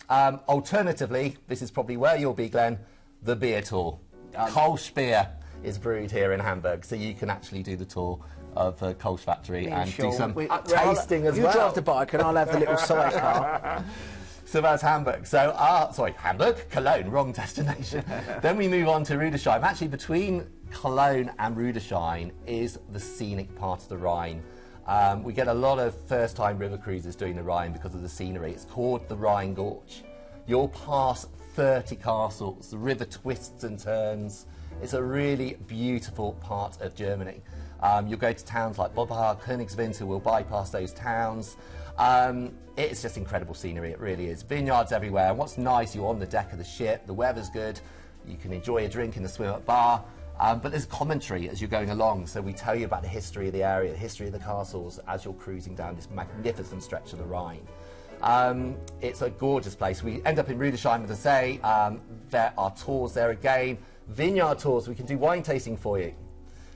Alternatively, this is probably where you'll be, Glenn, the beer tour. Kolsch beer is brewed here in Hamburg, so you can actually do the tour of the Kolsch factory and do some tasting as well. You drive the bike and I'll have the little sidecar. So that's Hamburg. So, Hamburg, Cologne, wrong destination. Then we move on to Rudolph. Actually, between Cologne and Rudolph is the scenic part of the Rhine. We get a lot of first-time river cruisers doing the Rhine because of the scenery. It's called the Rhine Gorge. You'll pass 30 castles. The river twists and turns. It's a really beautiful part of Germany. You'll go to towns like Bobach, Königswinter, we'll bypass those towns. It's just incredible scenery, it really is. Vineyards everywhere, and what's nice, you're on the deck of the ship, the weather's good, you can enjoy a drink in the swim-up bar, but there's commentary as you're going along, so we tell you about the history of the area, the history of the castles, as you're cruising down this magnificent stretch of the Rhine. It's a gorgeous place. We end up in Rudolph, as I say. There are tours there again. Vineyard tours, we can do wine tasting for you.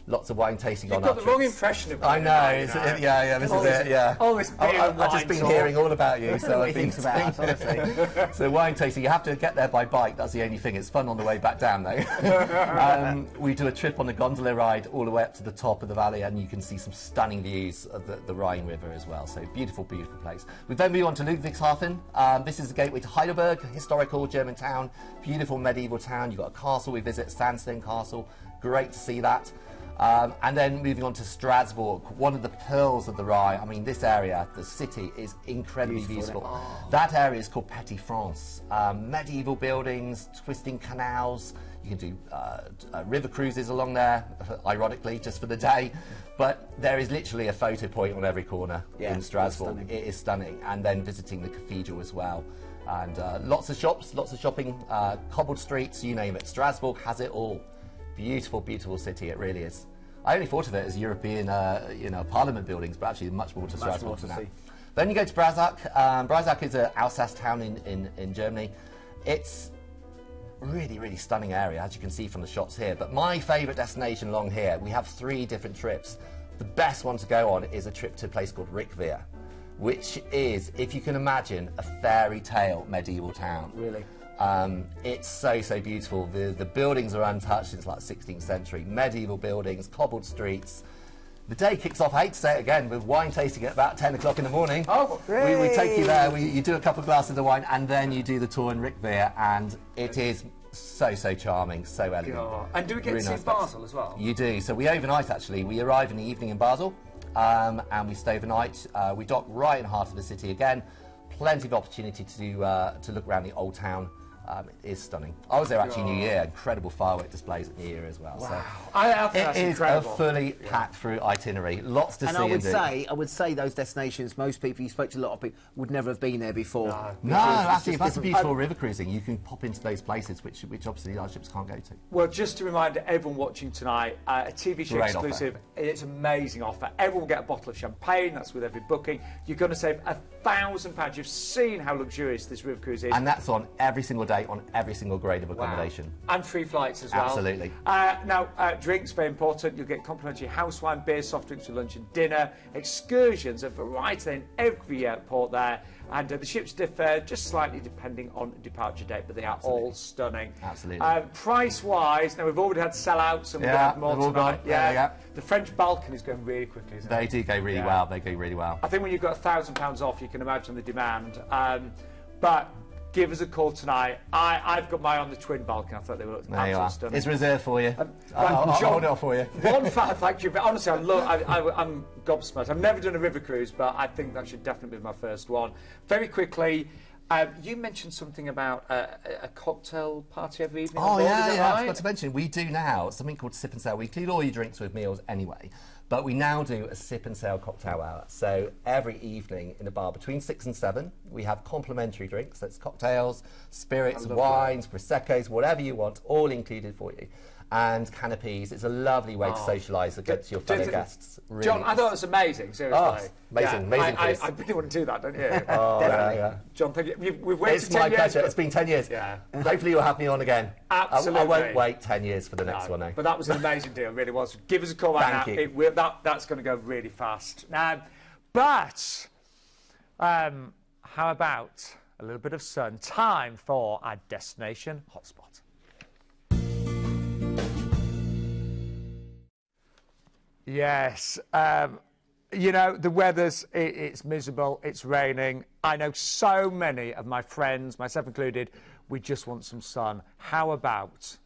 Lots of wine tasting on our You've got the wrong trips. impression of I me know, now, yeah, this is it, yeah. all this beer and I've just wine been talk. hearing all about you, so What I've he been thinks about us, honestly. So wine tasting, you have to get there by bike, that's the only thing. It's fun on the way back down, though. We do a trip on a gondola ride all the way up to the top of the valley, and you can see some stunning views of the Rhine River as well. So beautiful, beautiful place. We then move on to Ludwigshafen. This is the gateway to Heidelberg, a historical German town, beautiful medieval town. You've got a castle we visit, Sandstone Castle. Great to see that. And then moving on to Strasbourg, one of the pearls of the Rhine. I mean, this area, the city, is incredibly beautiful. That area is called Petit France. Medieval buildings, twisting canals. You can do river cruises along there, ironically, just for the day. But there is literally a photo point on every corner in Strasbourg. It is stunning. And then visiting the cathedral as well. And lots of shops, lots of shopping, cobbled streets, you name it. Strasbourg has it all. Beautiful, beautiful city, it really is. I only thought of it as European, Parliament buildings, but actually much more to Strasbourg than that. Then you go to Brazac. Brazac is an Alsace town in Germany. It's really, really stunning area, as you can see from the shots here. But my favourite destination along here, we have 3 different trips. The best one to go on is a trip to a place called Rickwear, which is, if you can imagine, a fairy tale medieval town. Really? It's so, so beautiful. The buildings are untouched since like 16th century. Medieval buildings, cobbled streets. The day kicks off, I hate to say it again, with wine tasting at about 10 o'clock in the morning. Oh, we take you there, you do a couple of glasses of wine, and then you do the tour in Rickwear, and it is So charming, so elegant. God. And do we get Really to see nice place. Basel as well? You do. So we overnight, actually. We arrive in the evening in Basel, and we stay overnight. We dock right in the heart of the city again. Plenty of opportunity to look around the old town. It is stunning. I was there actually New Year. Incredible firework displays at New Year as well. Wow. So I think that's it is incredible. a fully packed through itinerary. Lots to see. And I would say those destinations, most people, you spoke to a lot of people, would never have been there before. No, actually, if that's the beautiful river cruising, you can pop into those places which obviously our ships can't go to. Well, just to remind everyone watching tonight, a TV show Great exclusive. It's an amazing offer. Everyone will get a bottle of champagne. That's with every booking. You're going to save £1,000. You've seen how luxurious this river cruise is. And that's on every single day, on every single grade of accommodation. Wow. And free flights as well. Absolutely. Now, drinks, very important. You'll get complimentary house wine, beer, soft drinks for lunch and dinner. Excursions, a variety in every airport there. And the ships differ just slightly depending on departure date, but they are all stunning. Absolutely. Price-wise, now we've already had sellouts and we'll have more tonight. Yeah. The French balcony is going really quickly, isn't it? They do go really well. They go really well. I think when you've got £1,000 off, you can imagine the demand. But give us a call tonight. I've got my on the twin balcony. I thought they were absolutely stunning. It's reserved for you. I'll hold it off for you. One fact, thank you. But honestly, I'm gobsmacked. I've never done a river cruise, but I think that should definitely be my first one. Very quickly, you mentioned something about a cocktail party every evening. Oh, yeah, right? I forgot to mention, we do now something called Sip and Sail. We include all your drinks with meals anyway, but we now do a Sip and Sail cocktail hour. So every evening in the bar between 6 and 7, we have complimentary drinks. That's cocktails, spirits, wines, Prosecco's, whatever you want, all included for you. And canopies. It's a lovely way to socialise against your fellow guests. Really John, I thought it was amazing, seriously. Oh, amazing, amazing. I really want to do that, don't you? Oh, yeah. John, thank you. We've waited It's 10 my years. pleasure. It's been 10 years. Yeah. Hopefully you'll have me on again. Absolutely. I won't wait 10 years for the next one, though. But that was an amazing deal, really was. Give us a call right Thank now. you. That's going to go really fast. But how about a little bit of sun? Time for our destination hotspot. Yes. You know, the weather's, it's miserable, it's raining. I know so many of my friends, myself included, we just want some sun. How about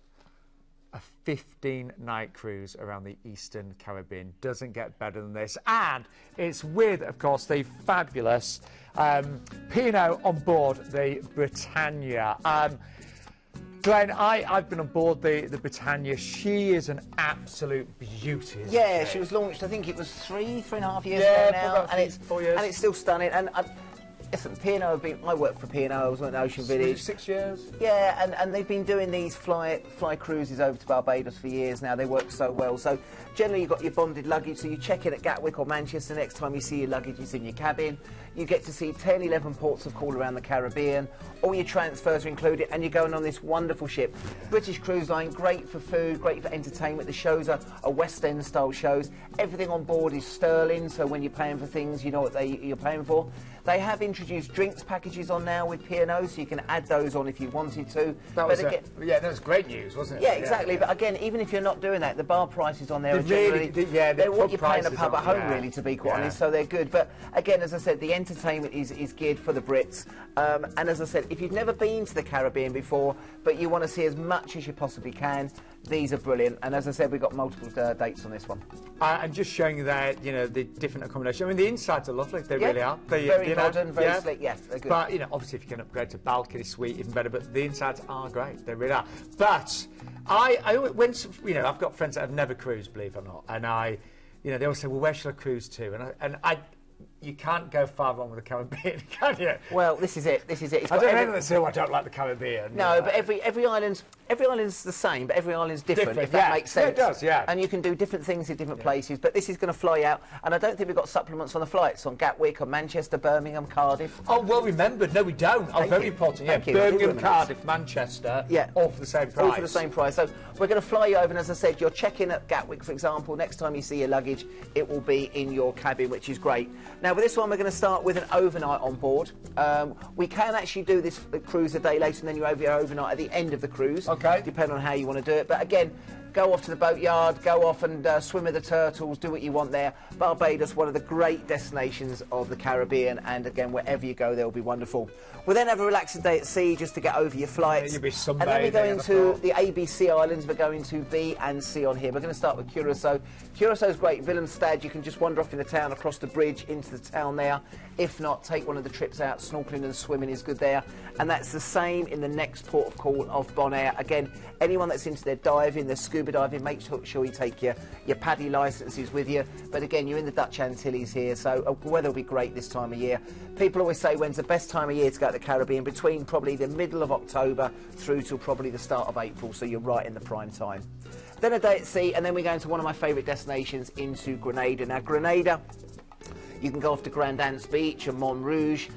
a 15-night cruise around the Eastern Caribbean? Doesn't get better than this. And it's with, of course, the fabulous P&O on board the Britannia. Glenn, I've been on board the Britannia. She is an absolute beauty. Yeah, she was launched, I think it was 3.5 years ago now, and 4 years. And it's still stunning. And listen, P&O have been. I worked for P&O. I was at Ocean Village. 6 years. Yeah, and they've been doing these fly cruises over to Barbados for years now. They work so well. So generally, you've got your bonded luggage. So you check in at Gatwick or Manchester. Next time you see your luggage, it's in your cabin. You get to see 10, 11 ports of call around the Caribbean. All your transfers are included, and you're going on this wonderful ship. British Cruise Line, great for food, great for entertainment. The shows are West End style shows. Everything on board is sterling, so when you're paying for things, you know what you're paying for. They have introduced drinks packages on now with P&O, so you can add those on if you wanted to. That was great news, wasn't it? Yeah, exactly. Yeah. But again, even if you're not doing that, the bar prices on there are really, generally they're what you pay in a pub at home, yeah. really, to be quite honest. So they're good. But again, as I said, the entertainment is geared for the Brits. And as I said, if you've never been to the Caribbean before, but you want to see as much as you possibly can, these are brilliant. And as I said, we've got multiple dates on this one. And just showing you there, you know, the different accommodation. I mean, the insides are lovely. They really are. Very modern, very slick. Yes, they're good. But, you know, obviously if you can upgrade to balcony suite, even better. But the insides are great. They really are. But I went, you know, I've got friends that have never cruised, believe it or not. And you know, they always say, well, where should I cruise to? You can't go far wrong with the Caribbean, can you? Well, this is it. It's I don't know that say, I don't like the Caribbean. No, but every island's the same, but every island's different. If that makes sense. Yeah, it does, yeah. And you can do different things in different places, but this is going to fly out. And I don't think we've got supplements on the flights on Gatwick, on Manchester, Birmingham, Cardiff. Oh, well remembered. No, we don't. Very important. Yeah, Birmingham, Cardiff, Manchester. Yeah, all for the same price. All for the same price. So we're going to fly you over, and as I said, you're checking at Gatwick, for example. Next time you see your luggage, it will be in your cabin, which is great. Now, with this one, we're going to start with an overnight on board. We can actually do this cruise a day later, and then you're overnight at the end of the cruise. Okay. Depending on how you want to do it. But again, go off to the boatyard, go off and swim with the turtles, do what you want there. Barbados, one of the great destinations of the Caribbean, and again, wherever you go, they'll be wonderful. We'll then have a relaxing day at sea just to get over your flights. You'll be sunbathing. And then we go into the ABC Islands. We're going to B and C on here. We're going to start with Curacao. Curacao is great. Willemstad, you can just wander off in the town, across the bridge, into the town there. If not, take one of the trips out. Snorkeling and swimming is good there. And that's the same in the next port of call of Bonaire. Again, anyone that's into their diving, their scuba diving, make sure you take your PADI licences with you. But again, you're in the Dutch Antilles here, so weather will be great this time of year. People always say, when's the best time of year to go to the Caribbean? Between probably the middle of October through till probably the start of April, so you're right in the prime time. Then a day at sea, and then we go into one of my favourite destinations, into Grenada. Now, Grenada, you can go off to Grand Anse Beach and Montrouge,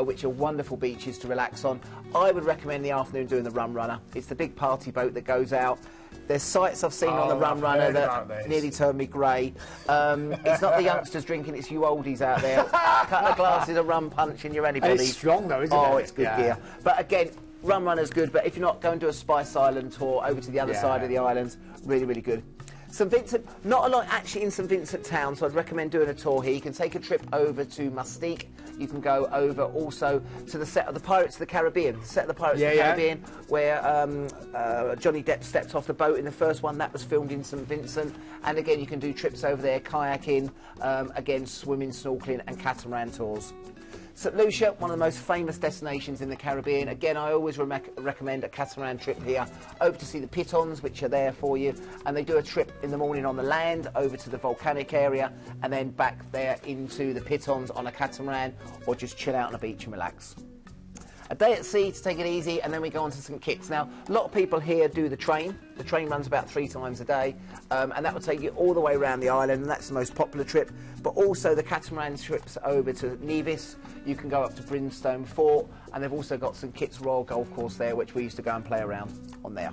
which are wonderful beaches to relax on. I would recommend the afternoon doing the Rum Runner. It's the big party boat that goes out. There's sights I've seen on the Rum Runner that nearly turned me grey. It's not the youngsters drinking, it's you oldies out there. A couple of glasses of rum punch and you're anybody. It's strong though, isn't it? Oh, it's good gear. But again, Rum Runner's good, but if you're not, go and do a Spice Island tour over to the other side of the islands. Really, really good. St Vincent, not a lot actually in St Vincent town, so I'd recommend doing a tour here. You can take a trip over to Mustique. You can go over also to the set of the Pirates of the Caribbean. The set of the Pirates of the Caribbean, where Johnny Depp stepped off the boat in the first one. That was filmed in St Vincent. And again, you can do trips over there, kayaking, again, swimming, snorkeling and catamaran tours. St Lucia, one of the most famous destinations in the Caribbean. Again, I always recommend a catamaran trip here over to see the pitons, which are there for you. And they do a trip in the morning on the land over to the volcanic area and then back there into the pitons on a catamaran, or just chill out on a beach and relax. A day at sea to take it easy, and then we go on to St Kitts. Now, a lot of people here do the train. The train runs about 3 times a day, and that will take you all the way around the island, and that's the most popular trip. But also the catamaran trips over to Nevis. You can go up to Brimstone Fort, and they've also got St Kitts Royal Golf Course there, which we used to go and play around on there.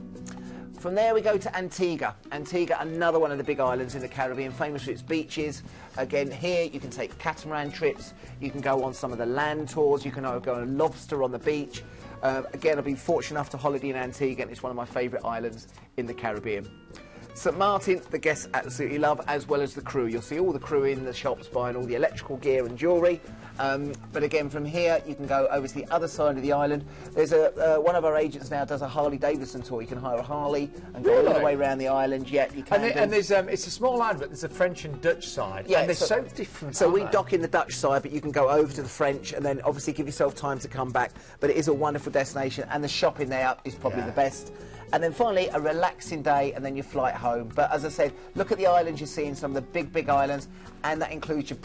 From there we go to Antigua. Antigua, another one of the big islands in the Caribbean, famous for its beaches. Again, here you can take catamaran trips, you can go on some of the land tours, you can go on a lobster on the beach. Again, I've been fortunate enough to holiday in Antigua, and it's one of my favourite islands in the Caribbean. St Martin, the guests absolutely love, as well as the crew. You'll see all the crew in the shops buying all the electrical gear and jewellery. But again, from here, you can go over to the other side of the island. There's one of our agents now does a Harley Davidson tour. You can hire a Harley and go all the way around the island. Yeah, you can. And there's it's a small island, but there's a French and Dutch side. Yeah, and they're so different. So we dock in the Dutch side, but you can go over to the French and then obviously give yourself time to come back. But it is a wonderful destination, and the shopping there is probably the best. And then finally, a relaxing day, and then your flight home. But as I said, look at the islands you're seeing, some of the big islands, and that includes your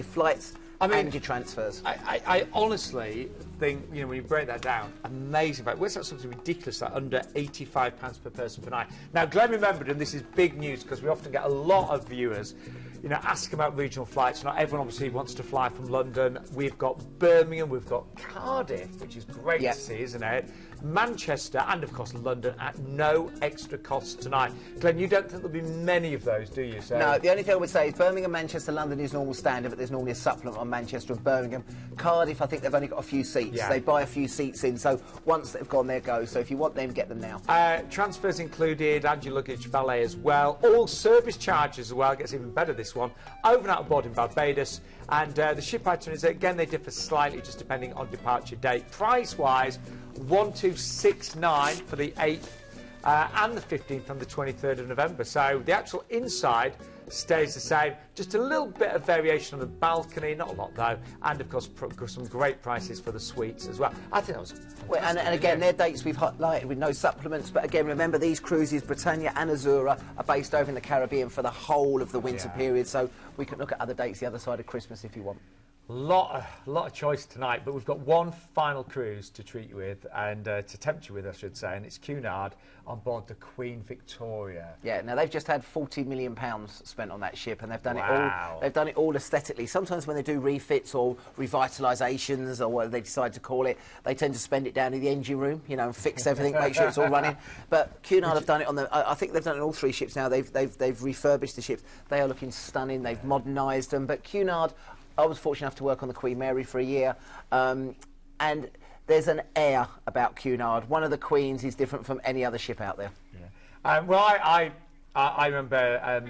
flights and your transfers. I honestly think, you know, when you break that down, amazing. But where's that something ridiculous, like under £85 per person per night? Now, Glenn remembered, and this is big news because we often get a lot of viewers, you know, ask about regional flights. Not everyone obviously wants to fly from London. We've got Birmingham, we've got Cardiff, which is great to see, isn't it? Manchester and of course London at no extra cost tonight. Glenn, you don't think there'll be many of those, do you? So no, the only thing I would say is Birmingham, Manchester, London is normal standard, but there's normally a supplement on Manchester and Birmingham. Cardiff, I think they've only got a few seats. They buy a few seats in, so once they've gone, there go. So if you want them, get them now. Transfers included, and your luggage valet as well. All service charges as well. It gets even better, this one. Over and out of board in Barbados. And the ship itineraries, again, they differ slightly just depending on departure date. Price-wise, 1269 for the 8th and the 15th on the 23rd of November. So the actual inside stays the same. Just a little bit of variation on the balcony, not a lot though. And of course, some great prices for the suites as well. I think that was and again, their dates we've highlighted with no supplements. But again, remember these cruises, Britannia and Azura, are based over in the Caribbean for the whole of the winter period. So we can look at other dates the other side of Christmas if you want. Lot of choice tonight, but we've got one final cruise to treat you with, and to tempt you with, I should say, and it's Cunard on board the Queen Victoria. Yeah, now they've just had £40 million spent on that ship, and they've done it all. They've done it all aesthetically. Sometimes when they do refits or revitalisations or whatever they decide to call it, they tend to spend it down in the engine room, you know, and fix everything, make sure it's all running. But Cunard have done it on the. I think they've done it on all 3 ships now. They've refurbished the ships. They are looking stunning. They've modernised them. But Cunard, I was fortunate enough to work on the Queen Mary for a year, and there's an air about Cunard. One of the Queens is different from any other ship out there. Yeah. Well, I remember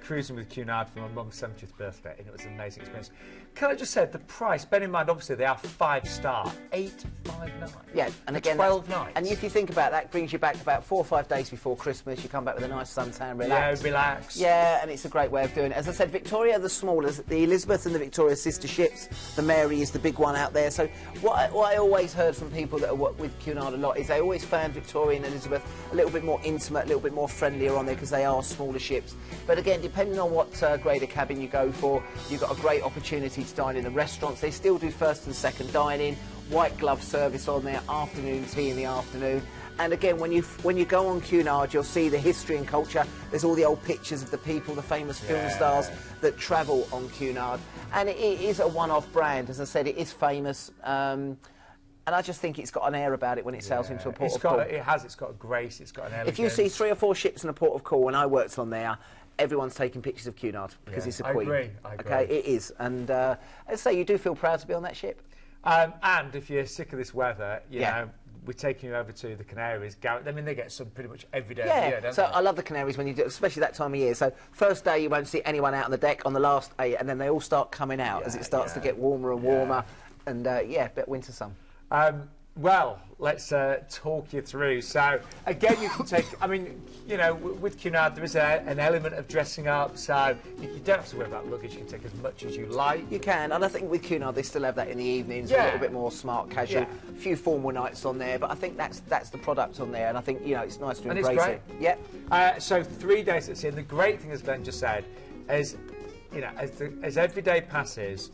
cruising with Cunard for my mum's 70th birthday, and it was an amazing experience. Can I just say, the price, bear in mind, obviously, they are 5-star, 859. Yeah, and again, 12 nights. And if you think about that, brings you back about 4 or 5 days before Christmas. You come back with a nice suntan, relax. Yeah, relax. Yeah, and it's a great way of doing it. As I said, Victoria, the smallest, the Elizabeth and the Victoria sister ships. The Mary is the big one out there. So what I always heard from people that are with Cunard a lot is they always found Victoria and Elizabeth a little bit more intimate, a little bit more friendlier on there because they are smaller ships. But again, depending on what grade of cabin you go for, you've got a great opportunity to dine in the restaurants. They still do first and second dining, white glove service on there, afternoon tea in the afternoon. And again, when you go on Cunard, you'll see the history and culture. There's all the old pictures of the people, the famous film stars that travel on Cunard. And it is a one-off brand. As I said, it is famous. And I just think it's got an air about it when it sails into a port of call. It's got a grace, it's got an elegance. If you see 3 or 4 ships in a port of call, when I worked on there, everyone's taking pictures of Cunard because it's a queen. I agree. Okay, it is. And as I say, you do feel proud to be on that ship. And if you're sick of this weather, you know, we're taking you over to the Canaries. I mean, they get sun pretty much every day of the year, don't so they? I love the Canaries when you do, especially that time of year. So first day you won't see anyone out on the deck. On the last day, and then they all start coming out as it starts to get warmer and warmer. And a bit winter sun. Well, let's talk you through. So, again, you can take, I mean, you know, with Cunard, there is an element of dressing up, so you don't have to worry about luggage. You can take as much as you like. You can, and I think with Cunard, they still have that in the evenings, a little bit more smart, casual, a few formal nights on there, but I think that's the product on there, and I think, you know, it's nice to embrace it. Yeah. So 3 days at sea, and the great thing, as Glenn just said, is, you know, as every day passes,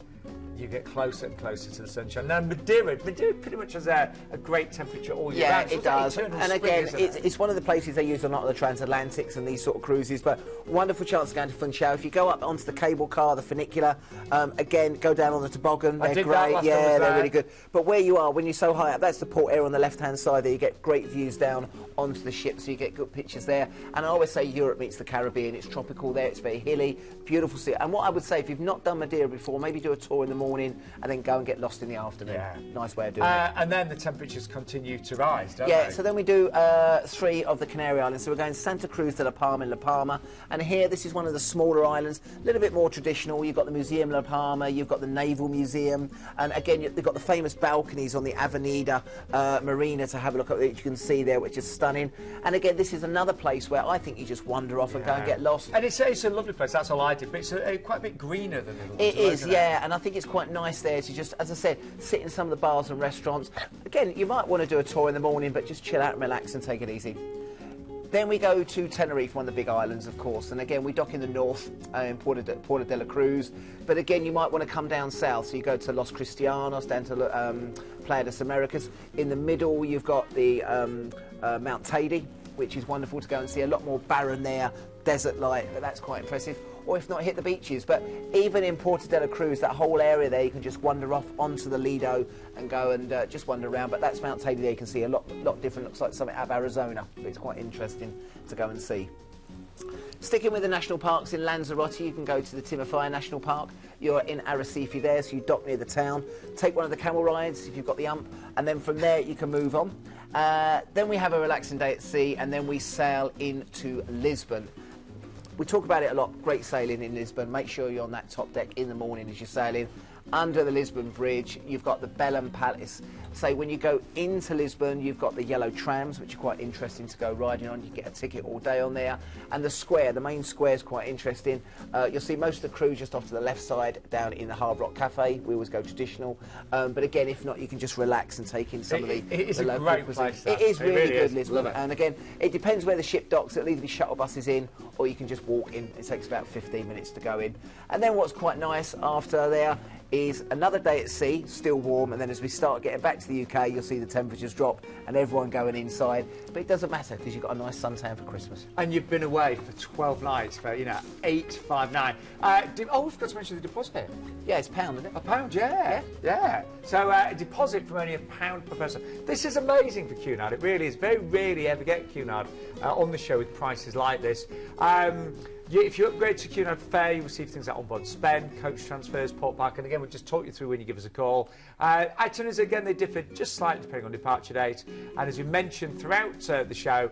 you get closer and closer to the sunshine. Now, Madeira pretty much has a great temperature all year round. Yeah, it does. And again, it's one of the places they use a lot of the transatlantics and these sort of cruises, but wonderful chance to go into Funchal. If you go up onto the cable car, the funicular, again, go down on the toboggan. They're great. Yeah, they're really good. But where you are, when you're so high up, that's the port area on the left-hand side there. You get great views down onto the ship, so you get good pictures there. And I always say Europe meets the Caribbean. It's tropical there. It's very hilly, beautiful sea. And what I would say, if you've not done Madeira before, maybe do a tour in the morning and then go and get lost in the afternoon. Yeah. Nice way of doing it. And then the temperatures continue to rise, don't they? Yeah, so then we do 3 of the Canary Islands. So we're going Santa Cruz de la Palma in La Palma. And here, this is one of the smaller islands, a little bit more traditional. You've got the Museum La Palma, you've got the Naval Museum. And again, they've got the famous balconies on the Avenida Marina to have a look at, which you can see there, which is stunning. And again, this is another place where I think you just wander off and go and get lost. And it's a lovely place, that's all I did, but it's quite a bit greener than the other ones. It is, yeah, and I think it's quite nice there to just, as I said, sit in some of the bars and restaurants. Again, you might want to do a tour in the morning, but just chill out and relax and take it easy. Then we go to Tenerife, one of the big islands, of course, and again, we dock in the north, in Puerto de la Cruz, but again, you might want to come down south, so you go to Los Cristianos, down to Playa de las Americas. In the middle, you've got the Mount Teide, which is wonderful to go and see. A lot more barren there, desert-like, but that's quite impressive. Or if not, hit the beaches. But even in Puerto de la Cruz, that whole area there, you can just wander off onto the Lido and go and just wander around. But that's Mount Teide there, you can see a lot different. Looks like something out of Arizona. It's quite interesting to go and see. Sticking with the national parks in Lanzarote, you can go to the Timofaya National Park. You're in Arrecife there, so you dock near the town. Take one of the camel rides if you've got the ump, and then from there you can move on. Then we have a relaxing day at sea, and then we sail into Lisbon. We talk about it a lot, great sailing in Lisbon. Make sure you're on that top deck in the morning as you're sailing. Under the Lisbon Bridge, you've got the Belém Palace. So when you go into Lisbon, you've got the yellow trams, which are quite interesting to go riding on. You get a ticket all day on there. And the square, the main square is quite interesting. You'll see most of the crew just off to the left side, down in the Hard Rock Cafe. We always go traditional. But again, if not, you can just relax and take in some of the It is the a great place. It is really good, is. Lisbon. And again, it depends where the ship docks. It'll either be shuttle buses in, or you can just walk in. It takes about 15 minutes to go in. And then what's quite nice after there is another day at sea, still warm, and then as we start getting back to the UK, you'll see the temperatures drop and everyone going inside. But it doesn't matter because you've got a nice suntan for Christmas. And you've been away for 12 nights for, you know, 859. We forgot to mention the deposit. Yeah, it's £1, isn't it? £1, yeah. So a deposit from only £1 per person. This is amazing for Cunard. It really is. Very rarely ever get Cunard on the show with prices like this. If you upgrade to Cunard Fare, you receive things like onboard spend, coach transfers, port park, and again, we'll just talk you through when you give us a call. Itineraries, again, they differ just slightly depending on departure date. And as we mentioned throughout the show,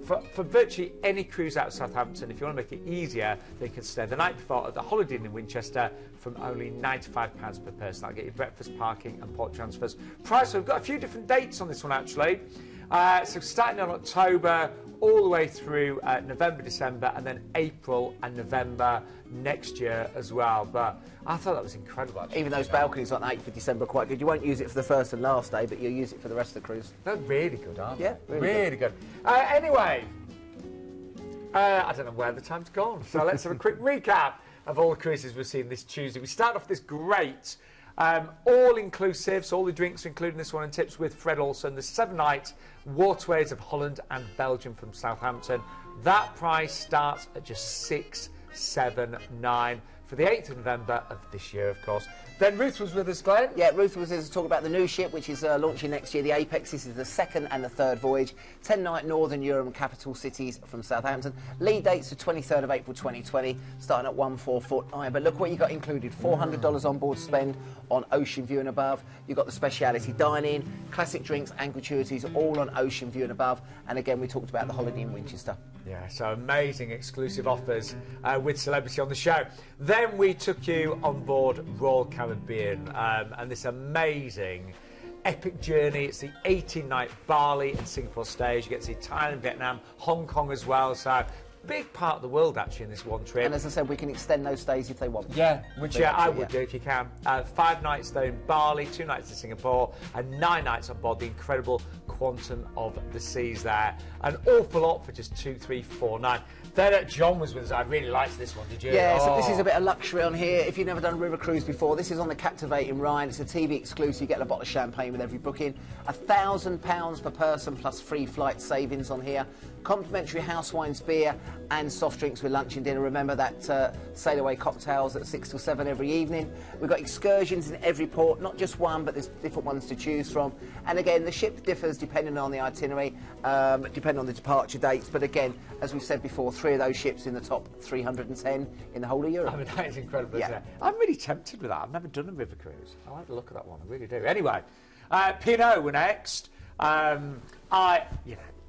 for virtually any cruise out of Southampton, if you want to make it easier, they can stay the night before at the Holiday Inn in Winchester from only £95 per person. That'll get you breakfast, parking and port transfers. Price, we've got a few different dates on this one actually. So starting in October, all the way through November, December, and then April and November next year as well. But I thought that was incredible, actually. Even those balconies on the 8th of December are quite good. You won't use it for the first and last day, but you'll use it for the rest of the cruise. They're really good, aren't they? Yeah, really good. Anyway, I don't know where the time's gone, so let's have a quick recap of all the cruises we've seen this Tuesday. We start off this great all-inclusive, so all the drinks are included in this one, and tips with Fred Olsen, the 7-night Waterways of Holland and Belgium from Southampton. That price starts at just £679 for the 8th of November of this year, of course. Then Ruth was with us, Glenn. Yeah, Ruth was here to talk about the new ship, which is launching next year, the Apex. This is the 2nd and the 3rd voyage. 10-night Northern Europe capital cities from Southampton. Lead dates are 23rd of April 2020, starting at 1449. But look what you got included. $400 on board spend on Ocean View and above. You've got the speciality dining, classic drinks and gratuities, all on Ocean View and above. And again, we talked about the Holiday in Winchester. Yeah, so amazing exclusive offers with celebrity on the show. Then we took you on board Royal Caribbean and this amazing epic journey. It's the 18-night Bali and Singapore stage. You get to see Thailand, Vietnam, Hong Kong as well. So big part of the world actually in this one trip. And as I said, we can extend those stays if they want. Yeah, which I would do if you can. 5 nights though in Bali, 2 nights in Singapore, and 9 nights on board the incredible Quantum of the Seas there. An awful lot for just 2,349. Then John was with us. I really liked this one, did you? Yeah, so this is a bit of luxury on here. If you've never done a river cruise before, this is on the captivating Rhine. It's a TV exclusive. You get a bottle of champagne with every booking. £1,000 per person plus free flight savings on here. Complimentary house wines, beer and soft drinks with lunch and dinner. Remember that sail away cocktails at 6 till 7 every evening. We've got excursions in every port, not just one, but there's different ones to choose from. And again, the ship differs depending on the itinerary, depending on the departure dates. But again, as we've said before, 3 of those ships in the top 310 in the whole of Europe. I mean, that is incredible, isn't it? I'm really tempted with that. I've never done a river cruise. I like the look of that one. I really do. Anyway, P&O were next.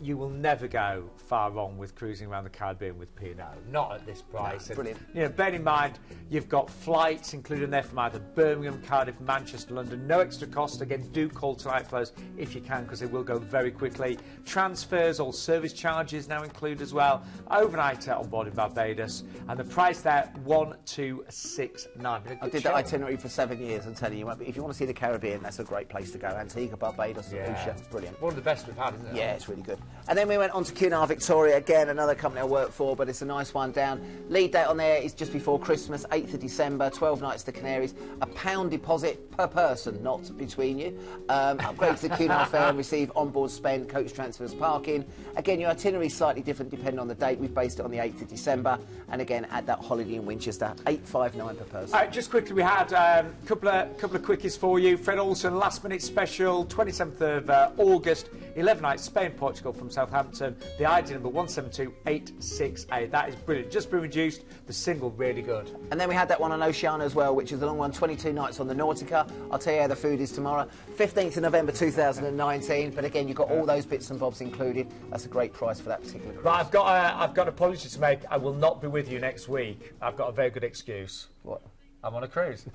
You will never go far wrong with cruising around the Caribbean with P&O. Not at this price. No, brilliant. You know, bear in mind, you've got flights included in there from either Birmingham, Cardiff, Manchester, London. No extra cost. Again, do call tonight flows if you can, because they will go very quickly. Transfers, all service charges now include as well. Overnight on board in Barbados. And the price there, 1,269. I did the itinerary for 7 years, I'm telling you. If you want to see the Caribbean, that's a great place to go. Antigua, Barbados, Lucia, it's brilliant. One of the best we've had, isn't it? Yeah, it's really good. And then we went on to Cunard Victoria, again, another company I work for, but it's a nice one down. Lead date on there is just before Christmas, 8th of December, 12 nights to Canaries, £1 deposit per person, not between you. Upgrade to the Cunard fare and receive onboard spend, coach transfers, parking. Again, your itinerary is slightly different depending on the date. We've based it on the 8th of December. And again, add that holiday in Winchester, $859 per person. Just quickly, we had a couple of quickies for you. Fred Olsen, last minute special, 27th of August, 11 nights, Spain, Portugal from Southampton. The ID number 172868. That is brilliant. Just been reduced. The single, really good. And then we had that one on Oceania as well, which is the long one, 22 nights on the Nautica. I'll tell you how the food is tomorrow. 15th of November 2019. But again, you've got all those bits and bobs included. That's a great price for that particular cruise. But I've got an apology to make. I will not be with you next week. I've got a very good excuse. What? I'm on a cruise.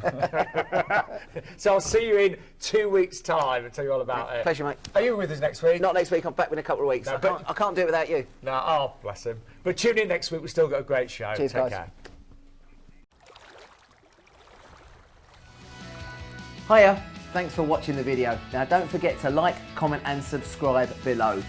So I'll see you in 2 weeks' time and tell you all about it. Pleasure, mate. Are you with us next week? Not next week. I'm back in a couple of weeks. No, I can't do it without you. No, oh, bless him. But tune in next week. We've still got a great show. Cheers, Take guys. care. Hiya. Thanks for watching the video. Now, don't forget to like, comment and subscribe below.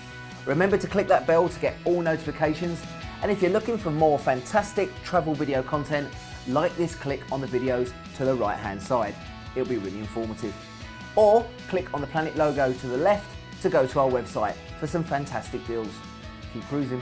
Remember to click that bell to get all notifications. And if you're looking for more fantastic travel video content, like this click on the videos to the right hand side. It'll be really informative. Or click on the Planet logo to the left to go to our website for some fantastic deals. Keep cruising.